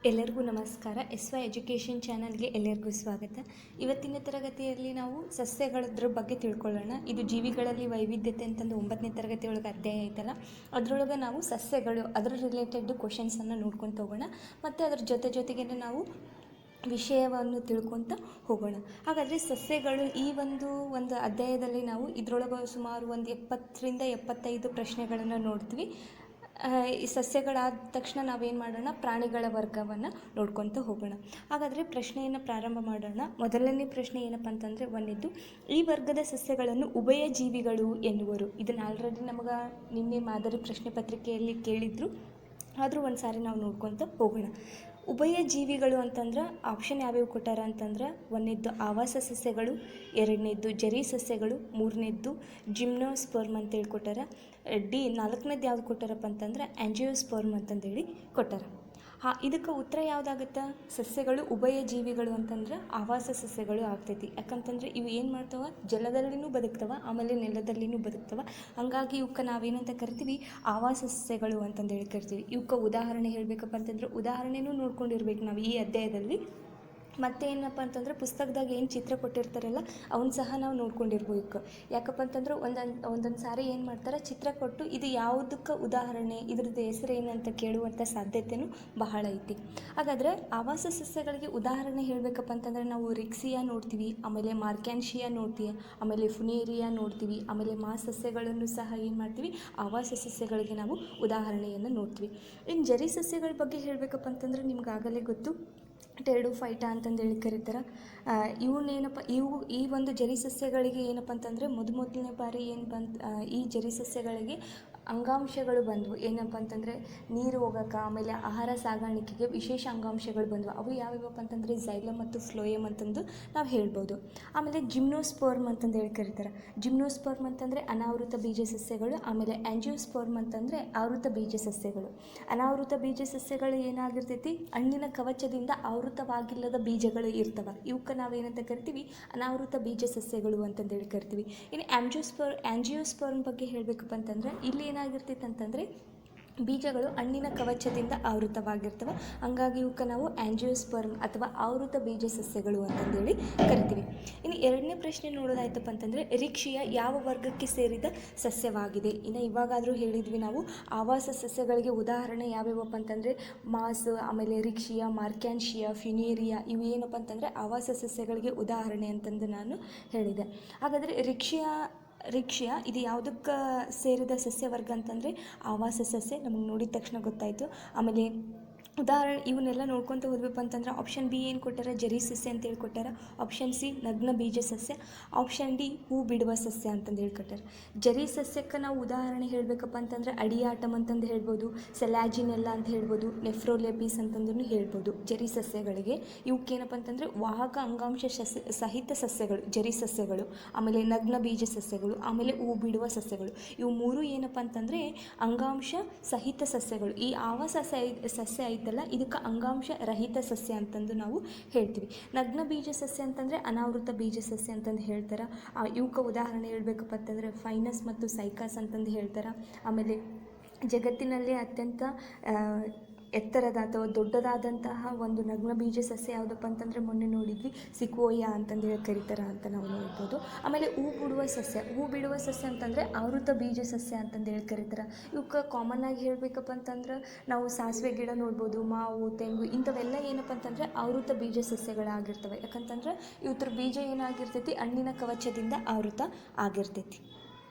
ಎಲ್ಲರಿಗೂ ನಮಸ್ಕಾರ. Y education ಚಾನಲ್ಗೆ ಎಲ್ಲರಿಗೂ ಸ್ವಾಗತ. ಇವತ್ತಿನ ತರಗತಿಯಲ್ಲಿ ನಾವು ಸಸ್ಯಗಳದ್ರ ಬಗ್ಗೆ ತಿಳ್ಕೊಳ್ಳೋಣ. ಇದು ಜೀವಿಗಳಲ್ಲಿ ವೈವಿಧ್ಯತೆ ಅಂತಂದು 9ನೇ ತರಗತಿ ಒಳಗೆ ಅಧ್ಯಾಯ ಐತಲ್ಲ, ಅದರೊಳಗೆ ನಾವು ಸಸ್ಯಗಳು ಅದರ ರಿಲೇಟೆಡ್ ಕ್ವಶನ್ಸನ್ನು ನೋಡ್ಕೊತ ಹೋಗೋಣ. ಮತ್ತು ಅದ್ರ ಜೊತೆಗೆ ನಾವು ವಿಷಯವನ್ನು ತಿಳ್ಕೊತ ಹೋಗೋಣ. ಹಾಗಾದರೆ ಸಸ್ಯಗಳು ಈ ಒಂದು ಅಧ್ಯಾಯದಲ್ಲಿ ನಾವು ಇದರೊಳಗೆ ಸುಮಾರು ಒಂದು 70ರಿಂದ 75 ಪ್ರಶ್ನೆಗಳನ್ನು ನೋಡ್ತೀವಿ. ಈ ಸಸ್ಯಗಳಾದ ತಕ್ಷಣ ನಾವೇನು ಮಾಡೋಣ, ಪ್ರಾಣಿಗಳ ವರ್ಗವನ್ನು ನೋಡ್ಕೊತ ಹೋಗೋಣ. ಹಾಗಾದರೆ ಪ್ರಶ್ನೆಯನ್ನು ಪ್ರಾರಂಭ ಮಾಡೋಣ. ಮೊದಲನೇ ಪ್ರಶ್ನೆ ಏನಪ್ಪ ಅಂತಂದರೆ, ಒಂದನೇದು, ಈ ವರ್ಗದ ಸಸ್ಯಗಳನ್ನು ಉಭಯ ಜೀವಿಗಳು ಎನ್ನುವರು. ಇದನ್ನು ಆಲ್ರೆಡಿ ನಮಗೆ ನಿನ್ನೆ ಮಾದರಿ ಪ್ರಶ್ನೆ ಪತ್ರಿಕೆಯಲ್ಲಿ ಕೇಳಿದ್ರು, ಆದರೂ ಒಂದು ಸಾರಿ ನಾವು ನೋಡ್ಕೊತ ಹೋಗೋಣ. ಉಭಯ ಜೀವಿಗಳು ಅಂತಂದ್ರೆ ಆಪ್ಷನ್ ಯಾವ್ಯಾವ ಕೊಟ್ಟಾರ ಅಂತಂದ್ರೆ, ಒಂದನೇದ್ದು ಆವಾಸ ಸಸ್ಯಗಳು, ಎರಡನೇದ್ದು ಜರಿ ಸಸ್ಯಗಳು, ಮೂರನೇದ್ದು ಜಿಮ್ನೋಸ್ಪರ್ಮ್ ಅಂತೇಳಿ ಕೊಟ್ಟಾರ. ನಾಲ್ಕನೇದು ಯಾವ್ದು ಕೊಟ್ಟಾರಪ್ಪ ಅಂತಂದ್ರೆ ಆ್ಯಂಜಿಯೋಸ್ಪರ್ಮ್ ಅಂತಂದೇಳಿ ಕೊಟ್ಟಾರ. ಇದಕ್ಕೆ ಉತ್ತರ ಯಾವುದಾಗುತ್ತೆ? ಸಸ್ಯಗಳು ಉಭಯ ಜೀವಿಗಳು ಅಂತಂದ್ರೆ ಆವಾಸ ಸಸ್ಯಗಳು ಆಗ್ತೈತಿ. ಯಾಕಂತಂದ್ರೆ ಇವು ಏನು ಮಾಡ್ತಾವ, ಜಲದಲ್ಲಿನೂ ಬದುಕ್ತವ, ಆಮೇಲೆ ನೆಲದಲ್ಲಿನೂ ಬದುಕ್ತವ. ಹಂಗಾಗಿ ಇವಕ್ಕೆ ನಾವೇನಂತ ಕರಿತೀವಿ, ಆವಾಸ ಸಸ್ಯಗಳು ಅಂತಂದೇಳಿ ಕರಿತೀವಿ. ಇವಕ್ಕೆ ಉದಾಹರಣೆ ಹೇಳಬೇಕಪ್ಪ ಅಂತಂದ್ರೆ ಉದಾಹರಣೆನೂ ನೋಡ್ಕೊಂಡಿರ್ಬೇಕು ನಾವು ಈ ಅಧ್ಯಾಯದಲ್ಲಿ. ಮತ್ತು ಏನಪ್ಪ ಅಂತಂದ್ರೆ ಪುಸ್ತಕದಾಗ ಏನು ಚಿತ್ರ ಕೊಟ್ಟಿರ್ತಾರಲ್ಲ ಅವನ್ನ ಸಹ ನಾವು ನೋಡ್ಕೊಂಡಿರ್ಬೇಕು. ಯಾಕಪ್ಪ ಅಂತಂದ್ರೆ ಒಂದೊಂದು ಸಾರಿ ಏನು ಮಾಡ್ತಾರೆ, ಚಿತ್ರ ಕೊಟ್ಟು ಇದು ಯಾವುದಕ್ಕೆ ಉದಾಹರಣೆ, ಇದ್ರದ್ದು ಹೆಸರು ಏನಂತ ಕೇಳುವಂಥ ಸಾಧ್ಯತೆಯೂ ಬಹಳ ಐತಿ. ಹಾಗಾದರೆ ಆವಾಸ ಸಸ್ಯಗಳಿಗೆ ಉದಾಹರಣೆ ಹೇಳಬೇಕಪ್ಪ ಅಂತಂದ್ರೆ ನಾವು ರಿಕ್ಸಿಯಾ ನೋಡ್ತೀವಿ, ಆಮೇಲೆ ಮಾರ್ಕ್ಯಾನ್ಶಿಯಾ ನೋಡ್ತೀವಿ, ಆಮೇಲೆ ಫುನೇರಿಯಾ ನೋಡ್ತೀವಿ, ಆಮೇಲೆ ಸಸ್ಯಗಳನ್ನು ಸಹ ಏನು ಮಾಡ್ತೀವಿ, ಆವಾಸ ಸಸ್ಯಗಳಿಗೆ ನಾವು ಉದಾಹರಣೆಯನ್ನು ನೋಡ್ತೀವಿ. ಇನ್ನು ಜರಿ ಸಸ್ಯಗಳ ಬಗ್ಗೆ ಹೇಳಬೇಕಪ್ಪ ಅಂತಂದ್ರೆ ನಿಮ್ಗಾಗಲೇ ಗೊತ್ತು, ಟೆರಿಡೋಫೈಟಾ ಅಂತಂದೇಳಿ ಕರೀತಾರೆ. ಈ ಒಂದು ಜರಿ ಸಸ್ಯಗಳಿಗೆ ಏನಪ್ಪ ಅಂತಂದರೆ ಮೊದಲನೇ ಬಾರಿ ಈ ಜರಿ ಸಸ್ಯಗಳಿಗೆ ಅಂಗಾಂಶಗಳು ಬಂದವು. ಏನಪ್ಪ ಅಂತಂದರೆ ನೀರು ಹೋಗೋಕೆ, ಆಮೇಲೆ ಆಹಾರ ಸಾಗಾಣಿಕೆಗೆ ವಿಶೇಷ ಅಂಗಾಂಶಗಳು ಬಂದವು. ಅವು ಯಾವ್ಯಾವಪ್ಪ ಅಂತಂದರೆ ಝೈಲಮ್ ಮತ್ತು ಫ್ಲೋಯಮ್ ಅಂತಂದು ನಾವು ಹೇಳ್ಬೋದು. ಆಮೇಲೆ ಜಿಮ್ನೋಸ್ಪರ್ಮ್ ಅಂತಂದೇಳಿ ಕರೀತಾರೆ. ಜಿಮ್ನೋಸ್ಪರ್ಮ್ ಅಂತಂದರೆ ಅನಾವೃತ ಬೀಜ ಸಸ್ಯಗಳು, ಆಮೇಲೆ ಆ್ಯಂಜಿಯೋಸ್ಪರ್ಮ್ ಅಂತಂದರೆ ಆವೃತ ಬೀಜ ಸಸ್ಯಗಳು. ಅನಾವೃತ ಬೀಜ ಸಸ್ಯಗಳು ಏನಾಗಿರ್ತೈತಿ, ಹಣ್ಣಿನ ಕವಚದಿಂದ ಆವೃತವಾಗಿಲ್ಲದ ಬೀಜಗಳು ಇರ್ತವೆ. ಇವಕ್ಕೆ ನಾವೇನಂತ ಕರಿತೀವಿ, ಅನಾವೃತ ಬೀಜ ಸಸ್ಯಗಳು ಅಂತಂದೇಳಿ ಕರಿತೀವಿ. ಇನ್ನು ಆ್ಯಂಜಿಯೋಸ್ಪರ್ಮ್ ಬಗ್ಗೆ ಹೇಳಬೇಕಪ್ಪ ಅಂತಂದರೆ ಇಲ್ಲಿ ಏನಾಗಿರ್ತೈತೆ ಅಂತಂದರೆ ಬೀಜಗಳು ಹಣ್ಣಿನ ಕವಚದಿಂದ ಆವೃತವಾಗಿರ್ತವೆ. ಹಂಗಾಗಿ ಇವಕ್ಕೆ ನಾವು ಆ್ಯಂಜಿಯೋಸ್ಪರ್ಮ್ ಅಥವಾ ಆವೃತ ಬೀಜ ಸಸ್ಯಗಳು ಅಂತಂದೇಳಿ ಕರಿತೀವಿ. ಇನ್ನು ಎರಡನೇ ಪ್ರಶ್ನೆ ನೋಡೋದಾಯ್ತಪ್ಪ ಅಂತಂದರೆ, ರಿಕ್ಷಿಯ ಯಾವ ವರ್ಗಕ್ಕೆ ಸೇರಿದ ಸಸ್ಯವಾಗಿದೆ? ಇನ್ನು ಇವಾಗಾದರೂ ಹೇಳಿದ್ವಿ ನಾವು, ಆವಾಸ ಸಸ್ಯಗಳಿಗೆ ಉದಾಹರಣೆ ಯಾವ್ಯಾವಪ್ಪ ಅಂತಂದರೆ ಆಮೇಲೆ ರಿಕ್ಷಿಯಾ, ಮಾರ್ಕ್ಯಾನ್ಶಿಯಾ, ಫಿನೇರಿಯಾ, ಇವು ಏನಪ್ಪ ಅಂತಂದರೆ ಆವಾಸ ಸಸ್ಯಗಳಿಗೆ ಉದಾಹರಣೆ ಅಂತಂದು ನಾನು ಹೇಳಿದೆ. ಹಾಗಾದರೆ ರಿಕ್ಷಿಯಾ ಇದು ಯಾವುದಕ್ಕೆ ಸೇರಿದ ಸಸ್ಯವರ್ಗ ಅಂತಂದರೆ ಆವಾಸ ಸಸ್ಯ. ನಮಗೆ ನೋಡಿದ ತಕ್ಷಣ ಗೊತ್ತಾಯಿತು. ಆಮೇಲೆ ಉದಾಹರಣೆ ಇವನ್ನೆಲ್ಲ ನೋಡ್ಕೊತ ಹೋದ್ವಿ ಅಂತಂದ್ರೆ ಆಪ್ಷನ್ ಬಿ ಏನು ಕೊಟ್ಟಾರ, ಜರಿ ಸಸ್ಯ ಅಂತೇಳಿ ಕೊಟ್ಟಾರ. ಆಪ್ಷನ್ ಸಿ ನಗ್ನ ಬೀಜ ಸಸ್ಯ. ಆಪ್ಷನ್ ಡಿ ಹೂ ಬಿಡುವ ಸಸ್ಯ ಅಂತಂದು ಹೇಳ್ಕೊಟ್ಟಾರ. ಜರಿ ಸಸ್ಯಕ್ಕೆ ನಾವು ಉದಾಹರಣೆ ಹೇಳಬೇಕಪ್ಪ ಅಂತಂದರೆ ಅಡಿಯಾಟಮ್ ಅಂತಂದು ಹೇಳ್ಬೋದು, ಸೆಲಾಜಿನೆಲ್ಲ ಅಂತ ಹೇಳ್ಬೋದು, ನೆಫ್ರೋಲೆಪಿಸ್ ಅಂತಂದು ಹೇಳ್ಬೋದು. ಜರಿ ಸಸ್ಯಗಳಿಗೆ ಇವಕ್ಕೇನಪ್ಪ ಅಂತಂದರೆ ವಾಹಕ ಅಂಗಾಂಶ ಸಹಿತ ಸಸ್ಯಗಳು ಜರಿ ಸಸ್ಯಗಳು, ಆಮೇಲೆ ನಗ್ನ ಬೀಜ ಸಸ್ಯಗಳು, ಆಮೇಲೆ ಹೂ ಬಿಡುವ ಸಸ್ಯಗಳು. ಇವು ಮೂರು ಏನಪ್ಪ ಅಂತಂದರೆ ಅಂಗಾಂಶ ಸಹಿತ ಸಸ್ಯಗಳು. ಈ ಆವಾಸ ಸಸ್ಯ ಐತಲ್ಲ, ಇದಕ್ಕೆ ಅಂಗಾಂಶ ರಹಿತ ಸಸ್ಯ ಅಂತಂದು ನಾವು ಹೇಳ್ತೀವಿ. ನಗ್ನ ಬೀಜ ಸಸ್ಯ ಅಂತಂದರೆ ಅನಾವೃತ ಬೀಜ ಸಸ್ಯ ಅಂತಂದು ಹೇಳ್ತಾರೆ. ಇವಕ್ಕೆ ಉದಾಹರಣೆ ಹೇಳ್ಬೇಕಪ್ಪ ಅಂತಂದರೆ ಫೈನಸ್ ಮತ್ತು ಸೈಕಾಸ್ ಅಂತಂದು ಹೇಳ್ತಾರೆ. ಆಮೇಲೆ ಜಗತ್ತಿನಲ್ಲಿ ಅತ್ಯಂತ ಎತ್ತರದ ಅಥವಾ ದೊಡ್ಡದಾದಂತಹ ಒಂದು ನಗ್ನ ಬೀಜ ಸಸ್ಯ ಯಾವುದಪ್ಪ ಅಂತಂದರೆ ಮೊನ್ನೆ ನೋಡಿದ್ವಿ, ಸಿಕ್ವೋಯಾ ಅಂತಂದೇಳಿ ಕರೀತಾರೆ ಅಂತ ನಾವು ನೋಡ್ಬೋದು. ಆಮೇಲೆ ಹೂ ಬಿಡುವ ಸಸ್ಯ ಅಂತಂದರೆ ಆವೃತ ಬೀಜ ಸಸ್ಯ ಅಂತಂದೇಳಿ ಕರೀತಾರೆ. ಇವಕ್ಕೆ ಕಾಮನ್ ಆಗಿ ಹೇಳಬೇಕಪ್ಪ ಅಂತಂದ್ರೆ ನಾವು ಸಾಸಿವೆ ಗಿಡ ನೋಡ್ಬೋದು, ಮಾವು, ತೆಂಗು, ಇಂಥವೆಲ್ಲ ಏನಪ್ಪ ಅಂತಂದರೆ ಆವೃತ ಬೀಜ ಸಸ್ಯಗಳಾಗಿರ್ತವೆ. ಯಾಕಂತಂದ್ರೆ ಇವ್ರ ಬೀಜ ಏನಾಗಿರ್ತೈತಿ, ಹಣ್ಣಿನ ಕವಚದಿಂದ ಆವೃತ ಆಗಿರ್ತೈತಿ.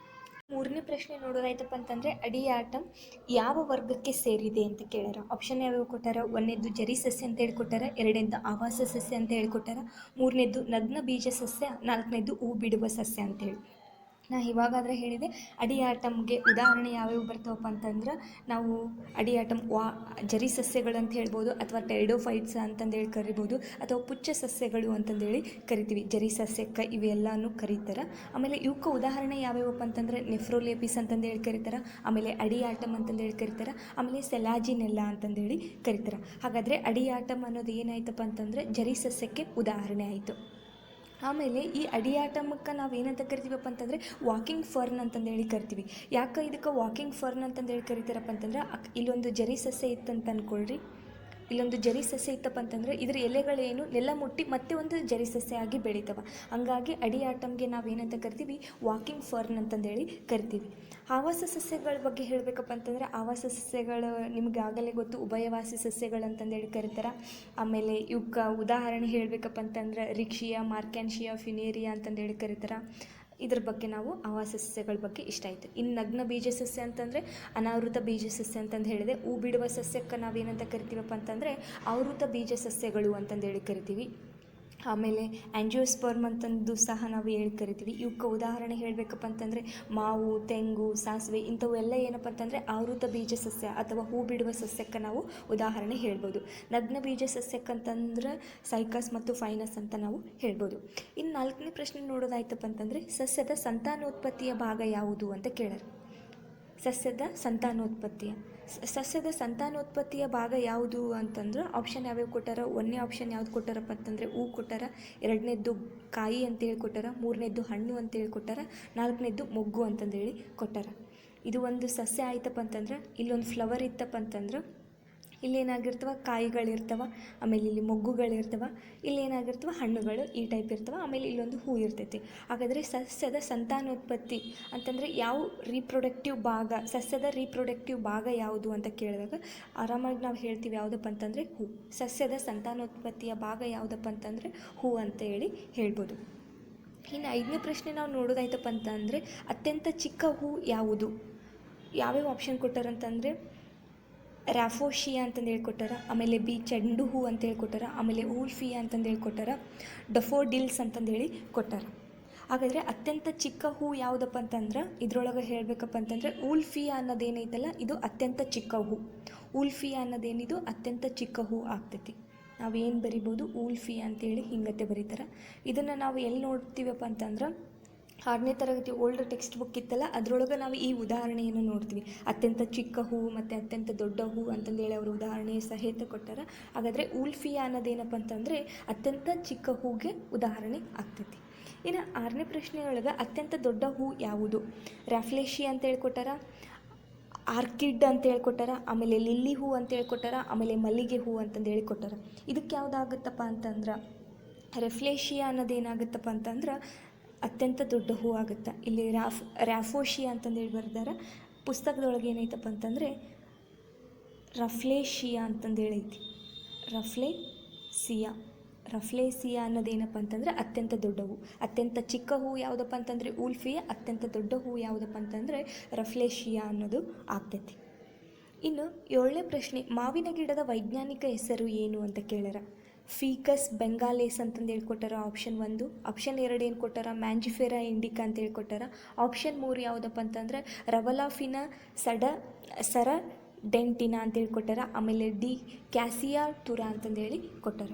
ಮೂರನೇ ಪ್ರಶ್ನೆ ನೋಡೋದಾಯ್ತಪ್ಪ ಅಂತಂದರೆ ಅಡಿಯಾಟಮ್ ಯಾವ ವರ್ಗಕ್ಕೆ ಸೇರಿದೆ ಅಂತ ಕೇಳ್ಯಾರ. ಆಪ್ಷನ್ ಯಾವ್ಯಾವ ಕೊಟ್ಟಾರ? ಒಂದನೇದು ಜರಿ ಸಸ್ಯ ಅಂತ ಹೇಳ್ಕೊಟ್ಟಾರ, ಎರಡನೇದು ಆವಾಸ ಸಸ್ಯ ಅಂತ ಹೇಳ್ಕೊಟ್ಟಾರ, ಮೂರನೇದು ನಗ್ನ ಬೀಜ ಸಸ್ಯ, ನಾಲ್ಕನೇದು ಹೂ ಬಿಡುವ ಸಸ್ಯ ಅಂತೇಳಿ. ನಾ ಇವಾಗಾದರೆ ಹೇಳಿದೆ, ಅಡಿಯಾಟಮ್ಗೆ ಉದಾಹರಣೆ ಯಾವ್ಯಾವ ಬರ್ತಾವಪ್ಪ ಅಂತಂದ್ರೆ ನಾವು ಅಡಿಯಾಟಮ್ ಜರಿ ಸಸ್ಯಗಳು ಅಂತ ಹೇಳ್ಬೋದು, ಅಥವಾ ಟೆರಿಡೋಫೈಟ್ಸ್ ಅಂತಂದೇಳಿ ಕರಿಬೋದು, ಅಥವಾ ಪುಚ್ಚ ಸಸ್ಯಗಳು ಅಂತಂದೇಳಿ ಕರಿತೀವಿ. ಜರಿ ಸಸ್ಯಕ್ಕೆ ಇವೆಲ್ಲನೂ ಕರೀತಾರೆ. ಆಮೇಲೆ ಇವಕ್ಕೆ ಉದಾಹರಣೆ ಯಾವ್ಯಾವಪ್ಪ ಅಂತಂದರೆ ನೆಫ್ರೋಲೆಪಿಸ್ ಅಂತಂದೇಳಿ ಕರೀತಾರೆ, ಆಮೇಲೆ ಅಡಿಯಾಟಮ್ ಅಂತಂದೇಳಿ ಕರೀತಾರೆ, ಆಮೇಲೆ ಸೆಲಾಜಿನೆಲ್ಲ ಅಂತಂದೇಳಿ ಕರೀತಾರೆ. ಹಾಗಾದರೆ ಅಡಿಯಾಟಮ್ ಅನ್ನೋದು ಏನಾಯ್ತಪ್ಪ ಅಂತಂದರೆ ಜರಿ ಸಸ್ಯಕ್ಕೆ ಉದಾಹರಣೆ ಆಯಿತು. ಆಮೇಲೆ ಈ ಅಡಿಯಾಟಮಕ್ಕೆ ನಾವು ಏನಂತ ಕರಿತೀವಪ್ಪ ಅಂತಂದರೆ ವಾಕಿಂಗ್ ಫರ್ನ್ ಅಂತಂದೇಳಿ ಕರಿತೀವಿ. ಯಾಕೆ ಇದಕ್ಕೆ ವಾಕಿಂಗ್ ಫರ್ನ್ ಅಂತಂದೇಳಿ ಕರಿತಾರಪ್ಪ ಅಂತಂದ್ರೆ ಇಲ್ಲೊಂದು ಜರಿ ಸಸ್ಯ ಇತ್ತಂತ ಅಂದ್ಕೊಳ್ರಿ, ಇಲ್ಲೊಂದು ಜರಿ ಸಸ್ಯ ಇತ್ತಪ್ಪ ಅಂತಂದರೆ ಇದ್ರ ಎಲೆಗಳೇನು ನೆಲ ಮುಟ್ಟಿ ಮತ್ತೆ ಒಂದು ಜರಿ ಸಸ್ಯ ಆಗಿ ಬೆಳಿತವೆ. ಹಂಗಾಗಿ ಅಡಿಯಾಟಮ್ಗೆ ನಾವೇನಂತ ಕರಿತೀವಿ, ವಾಕಿಂಗ್ ಫರ್ನ್ ಅಂತಂದೇಳಿ ಕರಿತೀವಿ. ಆವಾಸ ಸಸ್ಯಗಳ ಬಗ್ಗೆ ಹೇಳಬೇಕಪ್ಪ ಅಂತಂದರೆ ಆವಾಸ ಸಸ್ಯಗಳು ನಿಮ್ಗೆ ಆಗಲೇ ಗೊತ್ತು, ಉಭಯವಾಸಿ ಸಸ್ಯಗಳು ಅಂತಂದೇಳಿ ಕರೀತಾರೆ. ಆಮೇಲೆ ಇವಕ್ಕೆ ಉದಾಹರಣೆ ಹೇಳಬೇಕಪ್ಪ ಅಂತಂದ್ರೆ ರಿಕ್ಷಿಯಾ, ಮಾರ್ಕ್ಯಾನ್ಶಿಯಾ, ಫಿನೇರಿಯಾ ಅಂತಂದೇಳಿ ಕರೀತಾರೆ. ಇದ್ರ ಬಗ್ಗೆ ನಾವು ಆವಾಸ ಸಸ್ಯಗಳ ಬಗ್ಗೆ ಇಷ್ಟ ಆಯಿತು. ಇನ್ನು ನಗ್ನ ಬೀಜ ಸಸ್ಯ ಅಂತಂದರೆ ಅನಾವೃತ ಬೀಜ ಸಸ್ಯ ಅಂತಂದು ಹೇಳಿದೆ. ಹೂ ಬಿಡುವ ಸಸ್ಯಕ್ಕೆ ನಾವೇನಂತ ಕರಿತೀವಪ್ಪ ಅಂತಂದರೆ ಆವೃತ ಬೀಜ ಸಸ್ಯಗಳು ಅಂತಂದೇಳಿ ಕರಿತೀವಿ. ಆಮೇಲೆ ಆ್ಯಂಜಿಯೋಸ್ಪರ್ಮ್ ಅಂತಂದು ಸಹ ನಾವು ಹೇಳಿ ಕರಿತೀವಿ. ಇವಕ್ಕೆ ಉದಾಹರಣೆ ಹೇಳಬೇಕಪ್ಪ ಅಂತಂದರೆ ಮಾವು, ತೆಂಗು, ಸಾಸಿವೆ ಇಂಥವೆಲ್ಲ ಏನಪ್ಪ ಅಂತಂದರೆ ಆವೃತ ಬೀಜ ಸಸ್ಯ ಅಥವಾ ಹೂ ಬಿಡುವ ಸಸ್ಯಕ್ಕೆ ನಾವು ಉದಾಹರಣೆ ಹೇಳ್ಬೋದು. ನಗ್ನ ಬೀಜ ಸಸ್ಯಕ್ಕಂತಂದ್ರೆ ಸೈಕಸ್ ಮತ್ತು ಫೈನಸ್ ಅಂತ ನಾವು ಹೇಳ್ಬೋದು. ಇನ್ನು 4ನೇ ಪ್ರಶ್ನೆ ನೋಡೋದಾಯ್ತಪ್ಪ ಅಂತಂದರೆ ಸಸ್ಯದ ಸಂತಾನೋತ್ಪತ್ತಿಯ ಭಾಗ ಯಾವುದು ಅಂತ ಕೇಳರು. ಸಸ್ಯದ ಸಂತಾನೋತ್ಪತ್ತಿಯ ಭಾಗ ಯಾವುದು ಅಂತಂದ್ರೆ ಆಪ್ಷನ್ ಯಾವ್ಯಾವ ಕೊಟ್ಟಾರ. 1ನೇ ಆಪ್ಷನ್ ಯಾವ್ದು ಕೊಟ್ಟಾರಪ್ಪ ಅಂತಂದರೆ ಹೂ ಕೊಟ್ಟಾರ, 2ನೇದ್ದು ಕಾಯಿ ಅಂತೇಳಿ ಕೊಟ್ಟಾರ, 3ನೇದ್ದು ಹಣ್ಣು ಅಂತೇಳಿ ಕೊಟ್ಟಾರ, 4ನೇದ್ದು ಮೊಗ್ಗು ಅಂತಂದೇಳಿ ಕೊಟ್ಟಾರ. ಇದು ಒಂದು ಸಸ್ಯ ಆಯ್ತಪ್ಪ ಅಂತಂದ್ರೆ ಇಲ್ಲೊಂದು ಫ್ಲವರ್ ಇತ್ತಪ್ಪ ಅಂತಂದ್ರೆ ಇಲ್ಲೇನಾಗಿರ್ತವೆ, ಕಾಯಿಗಳಿರ್ತವೆ, ಆಮೇಲೆ ಇಲ್ಲಿ ಮೊಗ್ಗುಗಳಿರ್ತವೆ, ಇಲ್ಲೇನಾಗಿರ್ತವೆ ಹಣ್ಣುಗಳು ಈ ಟೈಪ್ ಇರ್ತವೆ, ಆಮೇಲೆ ಇಲ್ಲೊಂದು ಹೂ ಇರ್ತೈತಿ. ಹಾಗಾದರೆ ಸಸ್ಯದ ಸಂತಾನೋತ್ಪತ್ತಿ ಅಂತಂದರೆ ಯಾವ ರೀಪ್ರೊಡಕ್ಟಿವ್ ಭಾಗ, ಸಸ್ಯದ ರೀಪ್ರೊಡಕ್ಟಿವ್ ಭಾಗ ಯಾವುದು ಅಂತ ಕೇಳಿದಾಗ ಆರಾಮಾಗಿ ನಾವು ಹೇಳ್ತೀವಿ ಯಾವುದಪ್ಪ ಅಂತಂದರೆ ಹೂ. ಸಸ್ಯದ ಸಂತಾನೋತ್ಪತ್ತಿಯ ಭಾಗ ಯಾವುದಪ್ಪ ಅಂತಂದರೆ ಹೂ ಅಂತ ಹೇಳಿ ಹೇಳ್ಬೋದು. ಇನ್ನು 5ನೇ ಪ್ರಶ್ನೆ ನಾವು ನೋಡೋದಾಯ್ತಪ್ಪ ಅಂತಂದರೆ ಅತ್ಯಂತ ಚಿಕ್ಕ ಹೂ ಯಾವುದು. ಯಾವ್ಯಾವ ಆಪ್ಷನ್ ಕೊಟ್ಟಾರಂತಂದರೆ ರ್ಯಾಫೋಶಿಯಾ ಅಂತಂದು ಹೇಳ್ಕೊಟ್ಟಾರ, ಆಮೇಲೆ ಚೆಂಡು ಹೂ ಅಂತ ಹೇಳ್ಕೊಟ್ಟಾರ, ಆಮೇಲೆ ಊಲ್ಫಿಯಾ ಅಂತಂದು ಹೇಳ್ಕೊಟ್ಟಾರ, ಡಫೋಡಿಲ್ಸ್ ಅಂತಂದೇಳಿ ಕೊಟ್ಟಾರ. ಹಾಗಾದರೆ ಅತ್ಯಂತ ಚಿಕ್ಕ ಹೂ ಯಾವುದಪ್ಪ ಅಂತಂದ್ರೆ ಇದ್ರೊಳಗೆ ಹೇಳಬೇಕಪ್ಪ ಅಂತಂದರೆ ಊಲ್ಫಿಯಾ ಅನ್ನೋದೇನೈತಲ್ಲ ಇದು ಅತ್ಯಂತ ಚಿಕ್ಕ ಹೂ. ಊಲ್ಫಿಯಾ ಅನ್ನೋದೇನಿದು ಅತ್ಯಂತ ಚಿಕ್ಕ ಹೂ ಆಗ್ತೈತಿ. ನಾವೇನು ಬರಿಬೋದು, ಊಲ್ಫಿಯಾ ಅಂತೇಳಿ ಹಿಂಗತ್ತೆ ಬರೀತಾರೆ. ಇದನ್ನು ನಾವು ಎಲ್ಲಿ ನೋಡ್ತೀವಪ್ಪ ಅಂತಂದ್ರೆ 6ನೇ ತರಗತಿ ಓಲ್ಡ್ ಟೆಕ್ಸ್ಟ್ ಬುಕ್ ಇತ್ತಲ್ಲ ಅದರೊಳಗೆ ನಾವು ಈ ಉದಾಹರಣೆಯನ್ನು ನೋಡ್ತೀವಿ. ಅತ್ಯಂತ ಚಿಕ್ಕ ಹೂ ಮತ್ತು ಅತ್ಯಂತ ದೊಡ್ಡ ಹೂ ಅಂತಂದೇಳಿ ಅವರು ಉದಾಹರಣೆ ಸಹಿತ ಕೊಟ್ಟಾರ. ಹಾಗಾದರೆ ಊಲ್ಫಿಯಾ ಅನ್ನೋದೇನಪ್ಪ ಅಂತಂದರೆ ಅತ್ಯಂತ ಚಿಕ್ಕ ಹೂಗೆ ಉದಾಹರಣೆ ಆಗ್ತೈತಿ. ಇನ್ನು 6ನೇ ಪ್ರಶ್ನೆಯೊಳಗೆ ಅತ್ಯಂತ ದೊಡ್ಡ ಹೂ ಯಾವುದು. ರ್ಯಾಫ್ಲೇಶಿಯಾ ಅಂತ ಹೇಳ್ಕೊಟ್ಟಾರ, ಆರ್ಕಿಡ್ ಅಂತ ಹೇಳ್ಕೊಟ್ಟಾರ, ಆಮೇಲೆ ಲಿಲ್ಲಿ ಹೂ ಅಂತ ಹೇಳ್ಕೊಟ್ಟಾರ, ಆಮೇಲೆ ಮಲ್ಲಿಗೆ ಹೂ ಅಂತಂದು ಹೇಳಿಕೊಟ್ಟಾರ. ಇದಕ್ಕೆ ಯಾವುದಾಗುತ್ತಪ್ಪ ಅಂತಂದ್ರೆ ರೆಫ್ಲೇಶಿಯಾ ಅನ್ನೋದೇನಾಗುತ್ತಪ್ಪ ಅಂತಂದ್ರೆ ಅತ್ಯಂತ ದೊಡ್ಡ ಹೂ ಆಗುತ್ತೆ. ಇಲ್ಲಿ ರ್ಯಾಫೋಶಿಯಾ ಅಂತಂದೇಳಿ ಬರ್ದಾರ. ಪುಸ್ತಕದೊಳಗೆ ಏನೈತಪ್ಪ ಅಂತಂದರೆ ರಫ್ಲೇಶಿಯಾ ಅಂತಂದೇಳೈತಿ. ರಫ್ಲೇಸಿಯಾ ಅನ್ನೋದೇನಪ್ಪ ಅಂತಂದರೆ ಅತ್ಯಂತ ದೊಡ್ಡ ಹೂ. ಅತ್ಯಂತ ಚಿಕ್ಕ ಹೂ ಯಾವುದಪ್ಪ ಅಂತಂದರೆ ಊಲ್ಫಿಯಾ, ಅತ್ಯಂತ ದೊಡ್ಡ ಹೂ ಯಾವುದಪ್ಪ ಅಂತಂದರೆ ರಫ್ಲೇಶಿಯಾ ಅನ್ನೋದು ಆಗ್ತೈತಿ. ಇನ್ನು 7ನೇ ಪ್ರಶ್ನೆ ಮಾವಿನ ಗಿಡದ ವೈಜ್ಞಾನಿಕ ಹೆಸರು ಏನು ಅಂತ ಕೇಳ್ಯಾರ. ಫೀಕಸ್ ಬೆಂಗಾಲೇಸ್ ಅಂತಂದು ಹೇಳ್ಕೊಟ್ಟಾರ ಆಪ್ಷನ್ 1. ಆಪ್ಷನ್ 2 ಏನು ಕೊಟ್ಟಾರ, ಮ್ಯಾಂಜಿಫೆರಾ ಇಂಡಿಕಾ ಅಂತ ಹೇಳ್ಕೊಟ್ಟಾರ. ಆಪ್ಷನ್ 3 ಯಾವುದಪ್ಪ ಅಂತಂದರೆ ರವಲಾಫಿನಾ ಸರ ಡೆಂಟಿನಾ ಅಂತ ಹೇಳ್ಕೊಟ್ಟಾರ. ಆಮೇಲೆ ಡಿ ಕ್ಯಾಸಿಯಾ ಟುರಾ ಅಂತಂದೇಳಿ ಕೊಟ್ಟಾರ.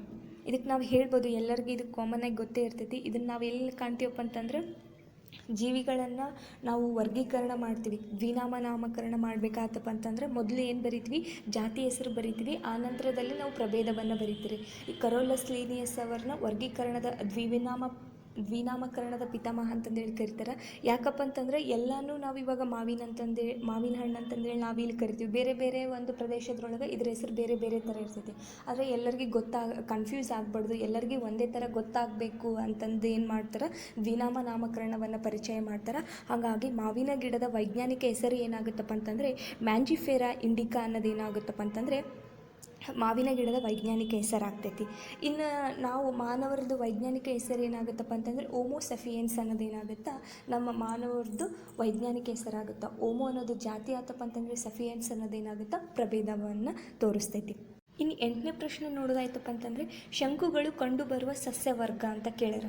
ಇದಕ್ಕೆ ನಾವು ಹೇಳ್ಬೋದು, ಎಲ್ಲರಿಗೂ ಇದು ಕಾಮನ್ನಾಗಿ ಗೊತ್ತೇ ಇರ್ತೈತಿ. ಇದನ್ನು ನಾವು ಎಲ್ಲಿ ಕಾಣ್ತೀವಪ್ಪ ಅಂತಂದ್ರೆ ಜೀವಿಗಳನ್ನು ನಾವು ವರ್ಗೀಕರಣ ಮಾಡ್ತೀವಿ. ನಾಮಕರಣ ಮಾಡಬೇಕಾತಪ್ಪ ಅಂತಂದರೆ ಮೊದಲು ಏನು ಬರಿತೀವಿ, ಜಾತಿ ಹೆಸರು ಬರಿತೀವಿ, ಆ ನಂತರದಲ್ಲಿ ನಾವು ಪ್ರಭೇದವನ್ನು ಬರಿತೀವಿ. ಈ ಕರೋಲಸ್ ಲೀನಿಯಸ್ ಅವರನ್ನ ವರ್ಗೀಕರಣದ ದ್ವಿನಾಮಕರಣದ ಪಿತಾಮಹ ಅಂತಂದೇಳಿ ಕರಿತಾರೆ. ಯಾಕಪ್ಪ ಅಂತಂದರೆ ಎಲ್ಲನೂ ನಾವು ಇವಾಗ ಮಾವಿನ ಹಣ್ಣು ಅಂತಂದೇಳಿ ನಾವಿಲ್ಲಿ ಕರಿತೀವಿ. ಬೇರೆ ಬೇರೆ ಒಂದು ಪ್ರದೇಶದೊಳಗೆ ಇದ್ರ ಹೆಸರು ಬೇರೆ ಬೇರೆ ಥರ ಇರ್ತೈತಿ. ಆದರೆ ಎಲ್ಲರಿಗೂ ಕನ್ಫ್ಯೂಸ್ ಆಗಬಾರ್ದು, ಎಲ್ಲರಿಗೂ ಒಂದೇ ಥರ ಗೊತ್ತಾಗಬೇಕು ಅಂತಂದು ಏನು ಮಾಡ್ತಾರೆ, ನಾಮಕರಣವನ್ನು ಪರಿಚಯ ಮಾಡ್ತಾರೆ. ಹಾಗಾಗಿ ಮಾವಿನ ಗಿಡದ ವೈಜ್ಞಾನಿಕ ಹೆಸರು ಏನಾಗುತ್ತಪ್ಪ ಅಂತಂದರೆ ಮ್ಯಾಂಜಿಫೆರಾ ಇಂಡಿಕಾ ಅನ್ನೋದೇನಾಗುತ್ತಪ್ಪ ಅಂತಂದರೆ ಮಾವಿನ ಗಿಡದ ವೈಜ್ಞಾನಿಕ ಹೆಸರಾಗ್ತೈತಿ. ಇನ್ನು ನಾವು ಮಾನವರದ್ದು ವೈಜ್ಞಾನಿಕ ಹೆಸರು ಏನಾಗುತ್ತಪ್ಪ ಅಂತಂದರೆ ಓಮೋ ಸಫಿಯನ್ಸ್ ಅನ್ನೋದೇನಾಗುತ್ತಾ ನಮ್ಮ ಮಾನವರದ್ದು ವೈಜ್ಞಾನಿಕ ಹೆಸರಾಗುತ್ತಾ. ಓಮೋ ಅನ್ನೋದು ಜಾತಿ ಆತಪ್ಪ ಅಂತಂದರೆ ಸಫಿಯನ್ಸ್ ಅನ್ನೋದೇನಾಗುತ್ತಾ ಪ್ರಭೇದವನ್ನು ತೋರಿಸ್ತೈತಿ. ಇನ್ನು 8ನೇ ಪ್ರಶ್ನೆ ನೋಡೋದಾಯ್ತಪ್ಪ ಅಂತಂದರೆ ಶಂಕುಗಳು ಕಂಡುಬರುವ ಸಸ್ಯವರ್ಗ ಅಂತ ಕೇಳ್ಯಾರ.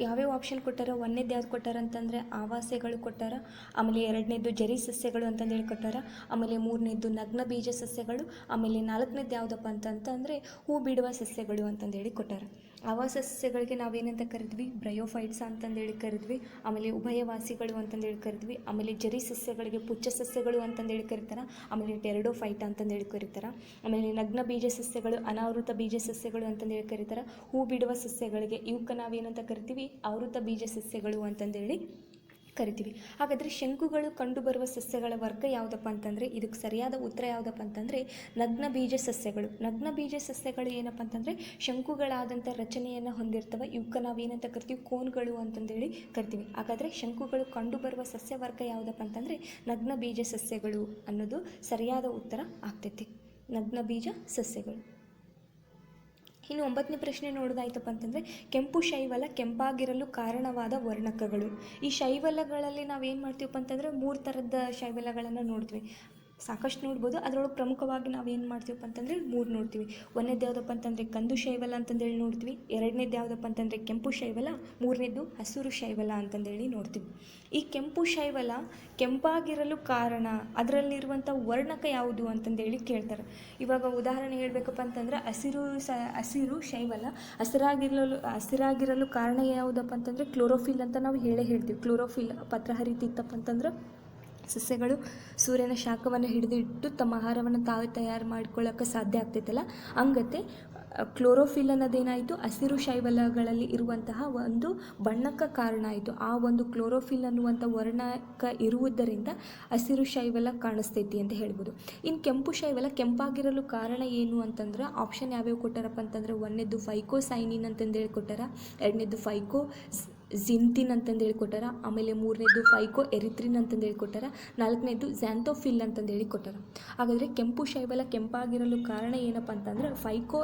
ಯಾವ್ಯಾವ ಆಪ್ಷನ್ ಕೊಟ್ಟಾರ. 1ನೇದು ಯಾವ್ದು ಕೊಟ್ಟಾರ ಅಂತಂದರೆ ಆವಾಸೆಗಳು ಕೊಟ್ಟಾರ, ಆಮೇಲೆ 2ನೇದು ಜರಿ ಸಸ್ಯಗಳು ಅಂತಂದೇಳಿ ಕೊಟ್ಟಾರ, ಆಮೇಲೆ 3ನೇದು ನಗ್ನ ಬೀಜ ಸಸ್ಯಗಳು, ಆಮೇಲೆ 4ನೇದು ಯಾವುದಪ್ಪ ಅಂತಂದರೆ ಹೂ ಬಿಡುವ ಸಸ್ಯಗಳು ಅಂತಂದೇಳಿ ಕೊಟ್ಟಾರ. ಆವಾಸ ಸಸ್ಯಗಳಿಗೆ ನಾವೇನಂತ ಕರಿದ್ವಿ, ಬ್ರಯೋಫೈಟ್ಸ್ ಅಂತಂದೇಳಿ ಕರಿದ್ವಿ, ಆಮೇಲೆ ಉಭಯವಾಸಿಗಳು ಅಂತಂದೇಳಿ ಕರಿದ್ವಿ, ಆಮೇಲೆ ಜರಿ ಸಸ್ಯಗಳಿಗೆ ಪುಚ್ಚ ಸಸ್ಯಗಳು ಅಂತಂದೇಳಿ ಕರೀತಾರೆ, ಆಮೇಲೆ ಟೆರಡೋಫೈಟ್ ಅಂತಂದೇಳಿ ಕರೀತಾರೆ, ಆಮೇಲೆ ನಗ್ನ ಬೀಜ ಸಸ್ಯಗಳು ಅನಾವೃತ ಬೀಜ ಸಸ್ಯಗಳು ಅಂತಂದೇಳಿ ಕರೀತಾರೆ. ಹೂ ಬಿಡುವ ಸಸ್ಯಗಳಿಗೆ ಇವಕ್ಕೆ ನಾವೇನಂತ ಕರಿತೀವಿ, ಆವೃತ ಬೀಜ ಸಸ್ಯಗಳು ಅಂತಂದೇಳಿ ಕರಿತೀವಿ. ಹಾಗಾದರೆ ಶಂಕುಗಳು ಕಂಡುಬರುವ ಸಸ್ಯಗಳ ವರ್ಗ ಯಾವುದಪ್ಪ ಅಂತಂದರೆ, ಇದಕ್ಕೆ ಸರಿಯಾದ ಉತ್ತರ ಯಾವುದಪ್ಪ ಅಂತಂದರೆ ನಗ್ನ ಬೀಜ ಸಸ್ಯಗಳು. ನಗ್ನ ಬೀಜ ಸಸ್ಯಗಳು ಏನಪ್ಪ ಅಂತಂದರೆ ಶಂಕುಗಳಾದಂಥ ರಚನೆಯನ್ನು ಹೊಂದಿರ್ತವೆ. ಇವಕ್ಕೆ ನಾವೇನಂತ ಕರಿತೀವಿ, ಕೋನ್ಗಳು ಅಂತಂದೇಳಿ ಕರಿತೀವಿ. ಹಾಗಾದರೆ ಶಂಕುಗಳು ಕಂಡುಬರುವ ಸಸ್ಯ ವರ್ಗ ಯಾವುದಪ್ಪ ಅಂತಂದರೆ ನಗ್ನ ಬೀಜ ಸಸ್ಯಗಳು ಅನ್ನೋದು ಸರಿಯಾದ ಉತ್ತರ ಆಗ್ತೈತಿ. ನಗ್ನ ಬೀಜ ಸಸ್ಯಗಳು. ಇನ್ನು 9ನೇ ಪ್ರಶ್ನೆ ನೋಡೋದಾಯ್ತಪ್ಪ ಅಂತಂದರೆ ಕೆಂಪು ಶೈವಲ ಕೆಂಪಾಗಿರಲು ಕಾರಣವಾದ ವರ್ಣಕಗಳು. ಈ ಶೈವಲಗಳಲ್ಲಿ ನಾವೇನು ಮಾಡ್ತೀವಪ್ಪ ಅಂತಂದರೆ 3 ಥರದ ಶೈವಲಗಳನ್ನು ನೋಡ್ತೀವಿ. ಸಾಕಷ್ಟು ನೋಡ್ಬೋದು, ಅದರೊಳಗೆ ಪ್ರಮುಖವಾಗಿ ನಾವೇನು ಮಾಡ್ತೀವಪ್ಪ ಅಂತಂದರೆ 3 ನೋಡ್ತೀವಿ. ಒಂದನೇದು ಯಾವುದಪ್ಪ ಅಂತಂದರೆ ಕಂದು ಶೈವಲ ಅಂತಂದೇಳಿ ನೋಡ್ತೀವಿ. ಎರಡನೇದು ಯಾವುದಪ್ಪ ಅಂತಂದರೆ ಕೆಂಪು ಶೈವಲ. ಮೂರನೇದು ಹಸಿರು ಶೈವಲ ಅಂತಂದೇಳಿ ನೋಡ್ತೀವಿ. ಈ ಕೆಂಪು ಶೈವಲ ಕೆಂಪಾಗಿರಲು ಕಾರಣ, ಅದರಲ್ಲಿರುವಂಥ ವರ್ಣಕ ಯಾವುದು ಅಂತಂದೇಳಿ ಕೇಳ್ತಾರೆ. ಇವಾಗ ಉದಾಹರಣೆ ಹೇಳಬೇಕಪ್ಪ ಅಂತಂದ್ರೆ ಹಸಿರು ಶೈವಲ ಹಸಿರಾಗಿರಲು ಕಾರಣ ಯಾವುದಪ್ಪ ಅಂತಂದರೆ ಕ್ಲೋರೋಫಿಲ್ ಅಂತ ನಾವು ಹೇಳ್ತೀವಿ. ಕ್ಲೋರೋಫಿಲ್ ಪತ್ರ ಹರಿತಿತ್ತಪ್ಪ ಅಂತಂದ್ರೆ ಸಸ್ಯಗಳು ಸೂರ್ಯನ ಶಾಖವನ್ನು ಹಿಡಿದಿಟ್ಟು ತಮ್ಮ ಆಹಾರವನ್ನು ತಾವೇ ತಯಾರು ಮಾಡ್ಕೊಳ್ಳೋಕೆ ಸಾಧ್ಯ ಆಗ್ತೈತಲ್ಲ, ಹಂಗತೆ ಕ್ಲೋರೋಫಿಲ್ ಅನ್ನೋದೇನಾಯಿತು ಹಸಿರು ಶೈವಲಗಳಲ್ಲಿ ಇರುವಂತಹ ಒಂದು ಬಣ್ಣಕ್ಕೆ ಕಾರಣ ಆಯಿತು. ಆ ಒಂದು ಕ್ಲೋರೋಫಿಲ್ ಅನ್ನುವಂಥ ವರ್ಣಕ ಇರುವುದರಿಂದ ಹಸಿರು ಶೈವಲ ಕಾಣಿಸ್ತೈತಿ ಅಂತ ಹೇಳ್ಬೋದು. ಇನ್ನು ಕೆಂಪು ಶೈವಲ ಕೆಂಪಾಗಿರಲು ಕಾರಣ ಏನು ಅಂತಂದ್ರೆ ಆಪ್ಷನ್ ಯಾವ್ಯಾವ ಕೊಟ್ಟಾರಪ್ಪ ಅಂತಂದರೆ, ಒಂದನೇದು ಫೈಕೋಸೈನಿನ್ ಅಂತಂದೇಳಿ ಕೊಟ್ಟಾರ, ಎರಡನೇದು ಫೈಕೋ ಜಿಂತಿನ್ ಅಂತಂದೇಳಿ ಕೊಟ್ಟಾರ, ಆಮೇಲೆ ಮೂರನೇದು ಫೈಕೋ ಎರಿತ್ರಿನ್ ಅಂತಂದೇಳಿ ಕೊಟ್ಟಾರ, ನಾಲ್ಕನೇದು ಝ್ಯಾಂಥೋಫಿಲ್ ಅಂತಂದೇಳಿ ಕೊಟ್ಟಾರ. ಹಾಗಾದರೆ ಕೆಂಪು ಶೈವಲ ಕೆಂಪಾಗಿರಲು ಕಾರಣ ಏನಪ್ಪ ಅಂತಂದ್ರೆ ಫೈಕೋ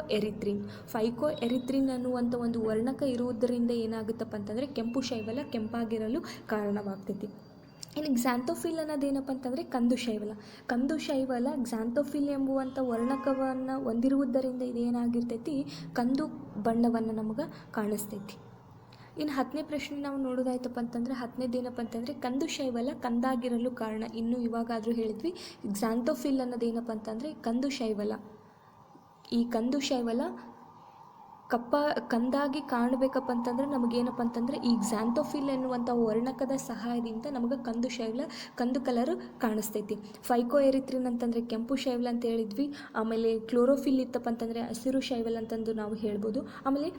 ಎರಿತ್ರಿನ್ ಅನ್ನುವಂಥ ಒಂದು ವರ್ಣಕ ಇರುವುದರಿಂದ ಏನಾಗುತ್ತಪ್ಪ ಅಂತಂದರೆ ಕೆಂಪು ಶೈವಲ ಕೆಂಪಾಗಿರಲು ಕಾರಣವಾಗ್ತೈತಿ. ಇನ್ನು ಝ್ಯಾಂಥೋಫಿಲ್ ಅನ್ನೋದೇನಪ್ಪ ಅಂತಂದರೆ ಕಂದು ಶೈವಲ ಝ್ಯಾಂಥೋಫಿಲ್ ಎಂಬುವಂಥ ವರ್ಣಕವನ್ನು ಹೊಂದಿರುವುದರಿಂದ ಇದೇನಾಗಿರ್ತೈತಿ ಕಂದು ಬಣ್ಣವನ್ನು ನಮಗೆ ಕಾಣಿಸ್ತೈತಿ. ಇನ್ನು 10ನೇ ಪ್ರಶ್ನೆ ನಾವು ನೋಡೋದಾಯ್ತಪ್ಪ ಅಂತಂದರೆ 10ನೇದು ಏನಪ್ಪ ಅಂತಂದರೆ ಕಂದು ಶೈವಲ ಕಂದಾಗಿರಲು ಕಾರಣ. ಇನ್ನು ಇವಾಗಾದರೂ ಹೇಳಿದ್ವಿ ಝ್ಯಾಂಥೋಫಿಲ್ ಅನ್ನೋದೇನಪ್ಪ ಅಂತಂದರೆ ಕಂದು ಶೈವಲ. ಈ ಕಂದು ಶೈವಲ ಕಂದಾಗಿ ಕಾಣಬೇಕಪ್ಪ ಅಂತಂದ್ರೆ ನಮಗೇನಪ್ಪ ಅಂತಂದರೆ ಈ ಝ್ಯಾಂಥೋಫಿಲ್ ಎನ್ನುವಂಥ ವರ್ಣಕದ ಸಹಾಯದಿಂದ ನಮಗೆ ಕಂದು ಕಲರು ಕಾಣಿಸ್ತೈತಿ. ಫೈಕೋ ಎರಿತ್ರಿನ್ ಅಂತಂದರೆ ಕೆಂಪು ಶೈವಲ ಅಂತ ಹೇಳಿದ್ವಿ. ಆಮೇಲೆ ಕ್ಲೋರೋಫಿಲ್ ಇತ್ತಪ್ಪ ಅಂತಂದರೆ ಹಸಿರು ಶೈವಲ ಅಂತಂದು ನಾವು ಹೇಳ್ಬೋದು. ಆಮೇಲೆ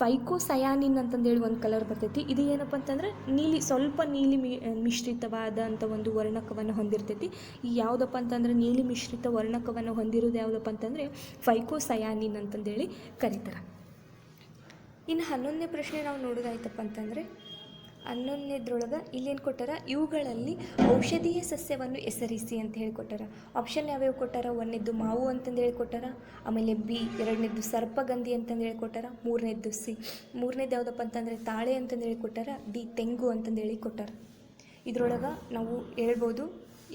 ಫೈಕೋ ಸಯಾನಿನ್ ಅಂತಂದೇಳಿ ಒಂದು ಕಲರ್ ಬರ್ತೈತಿ. ಇದು ಏನಪ್ಪ ಅಂತಂದರೆ ಸ್ವಲ್ಪ ನೀಲಿ ಮಿಶ್ರಿತವಾದಂಥ ಒಂದು ವರ್ಣಕವನ್ನು ಹೊಂದಿರ್ತೈತಿ. ಈ ಯಾವುದಪ್ಪ ಅಂತಂದರೆ ನೀಲಿ ಮಿಶ್ರಿತ ವರ್ಣಕವನ್ನು ಹೊಂದಿರೋದು ಯಾವುದಪ್ಪ ಅಂತಂದರೆ ಫೈಕೋ ಸಯಾನಿನ್ ಅಂತಂದೇಳಿ ಕರೀತಾರೆ. ಇನ್ನು 11ನೇ ಪ್ರಶ್ನೆ ನಾವು ನೋಡೋದಾಯ್ತಪ್ಪ ಅಂತಂದರೆ 11ನೇದ್ರೊಳಗೆ ಇಲ್ಲೇನು ಕೊಟ್ಟಾರ, ಇವುಗಳಲ್ಲಿ ಔಷಧೀಯ ಸಸ್ಯವನ್ನು ಹೆಸರಿಸಿ ಅಂತ ಹೇಳಿ ಕೊಟ್ಟಾರ. ಆಪ್ಷನ್ ಯಾವ್ಯಾವ ಕೊಟ್ಟಾರ, ಒಂದನೇದು ಮಾವು ಅಂತಂದೇಳಿ ಕೊಟ್ಟಾರ, ಆಮೇಲೆ ಬಿ, ಎರಡನೇದು ಸರ್ಪಗಂಧಿ ಅಂತಂದೇಳಿ ಕೊಟ್ಟಾರ, ಮೂರನೇದು ಯಾವುದಪ್ಪ ಅಂತಂದರೆ ತಾಳೆ ಅಂತಂದೇಳಿ ಕೊಟ್ಟಾರ, ಡಿ ತೆಂಗು ಅಂತಂದೇಳಿ ಕೊಟ್ಟಾರ. ಇದ್ರೊಳಗೆ ನಾವು ಹೇಳ್ಬೋದು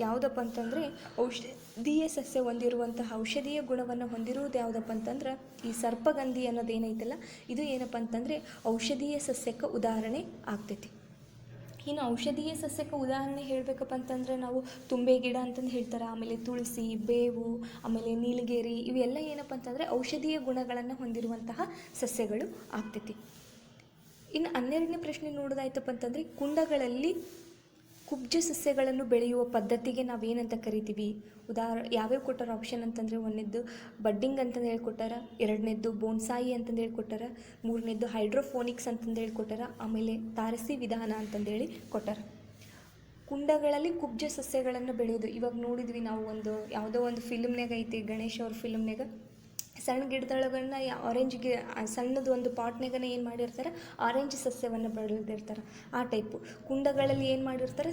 ಯಾವುದಪ್ಪ ಅಂತಂದರೆ ಔಷಧೀಯ ಸಸ್ಯ ಹೊಂದಿರುವಂತಹ ಔಷಧೀಯ ಗುಣವನ್ನು ಹೊಂದಿರುವುದು ಯಾವುದಪ್ಪ ಅಂತಂದ್ರೆ ಈ ಸರ್ಪಗಂಧಿ ಅನ್ನೋದೇನೈತಲ್ಲ, ಇದು ಏನಪ್ಪ ಅಂತಂದರೆ ಔಷಧೀಯ ಸಸ್ಯಕ್ಕೆ ಉದಾಹರಣೆ ಆಗ್ತೈತಿ. ಇನ್ನು ಔಷಧೀಯ ಸಸ್ಯಕ್ಕೆ ಉದಾಹರಣೆ ಹೇಳಬೇಕಪ್ಪ ಅಂತಂದರೆ ನಾವು ತುಂಬೆ ಗಿಡ ಅಂತಂದು ಹೇಳ್ತಾರೆ, ಆಮೇಲೆ ತುಳಸಿ, ಬೇವು, ಆಮೇಲೆ ನೀಲಗಿರಿ, ಇವೆಲ್ಲ ಏನಪ್ಪ ಅಂತಂದರೆ ಔಷಧೀಯ ಗುಣಗಳನ್ನು ಹೊಂದಿರುವಂತಹ ಸಸ್ಯಗಳು ಆಗ್ತೈತಿ. ಇನ್ನು 12ನೇ ಪ್ರಶ್ನೆ ನೋಡೋದಾಯ್ತಪ್ಪ ಅಂತಂದರೆ ಕುಂಡಗಳಲ್ಲಿ ಕುಬ್ಜ ಸಸ್ಯಗಳನ್ನು ಬೆಳೆಯುವ ಪದ್ಧತಿಗೆ ನಾವೇನಂತ ಕರಿತೀವಿ. ಯಾವ್ಯಾವ ಕೊಟ್ಟಾರ ಆಪ್ಷನ್ ಅಂತಂದರೆ, ಒಂದನೇದು ಬಡ್ಡಿಂಗ್ ಅಂತಂದು ಹೇಳ್ಕೊಟ್ಟಾರ, ಎರಡನೇದು ಬೋನ್ಸಾಯಿ ಅಂತಂದು ಹೇಳ್ಕೊಟ್ಟಾರ, ಮೂರನೇದು ಹೈಡ್ರೋಫೋನಿಕ್ಸ್ ಅಂತಂದು ಹೇಳ್ಕೊಟ್ಟಾರ, ಆಮೇಲೆ ತಾರಸಿ ವಿಧಾನ ಅಂತಂದೇಳಿ ಕೊಟ್ಟಾರ. ಕುಂಡಗಳಲ್ಲಿ ಕುಬ್ಜ ಸಸ್ಯಗಳನ್ನು ಬೆಳೆಯೋದು ಇವಾಗ ನೋಡಿದ್ವಿ ನಾವು, ಯಾವುದೋ ಒಂದು ಫಿಲ್ಮ್ನಾಗ ಐತಿ, ಗಣೇಶ್ ಅವ್ರ ಫಿಲ್ಮ್ನಾಗ ಸಣ್ಣ ಗಿಡದೊಳಗನ್ನ ಸಣ್ಣದು ಒಂದು ಪಾಟ್ನಾಗನ ಏನು ಮಾಡಿರ್ತಾರೆ, ಆರೆಂಜ್ ಸಸ್ಯವನ್ನು ಬೆಳೆದಿರ್ತಾರೆ. ಆ ಟೈಪು ಕುಂಡಗಳಲ್ಲಿ ಏನು ಮಾಡಿರ್ತಾರೆ,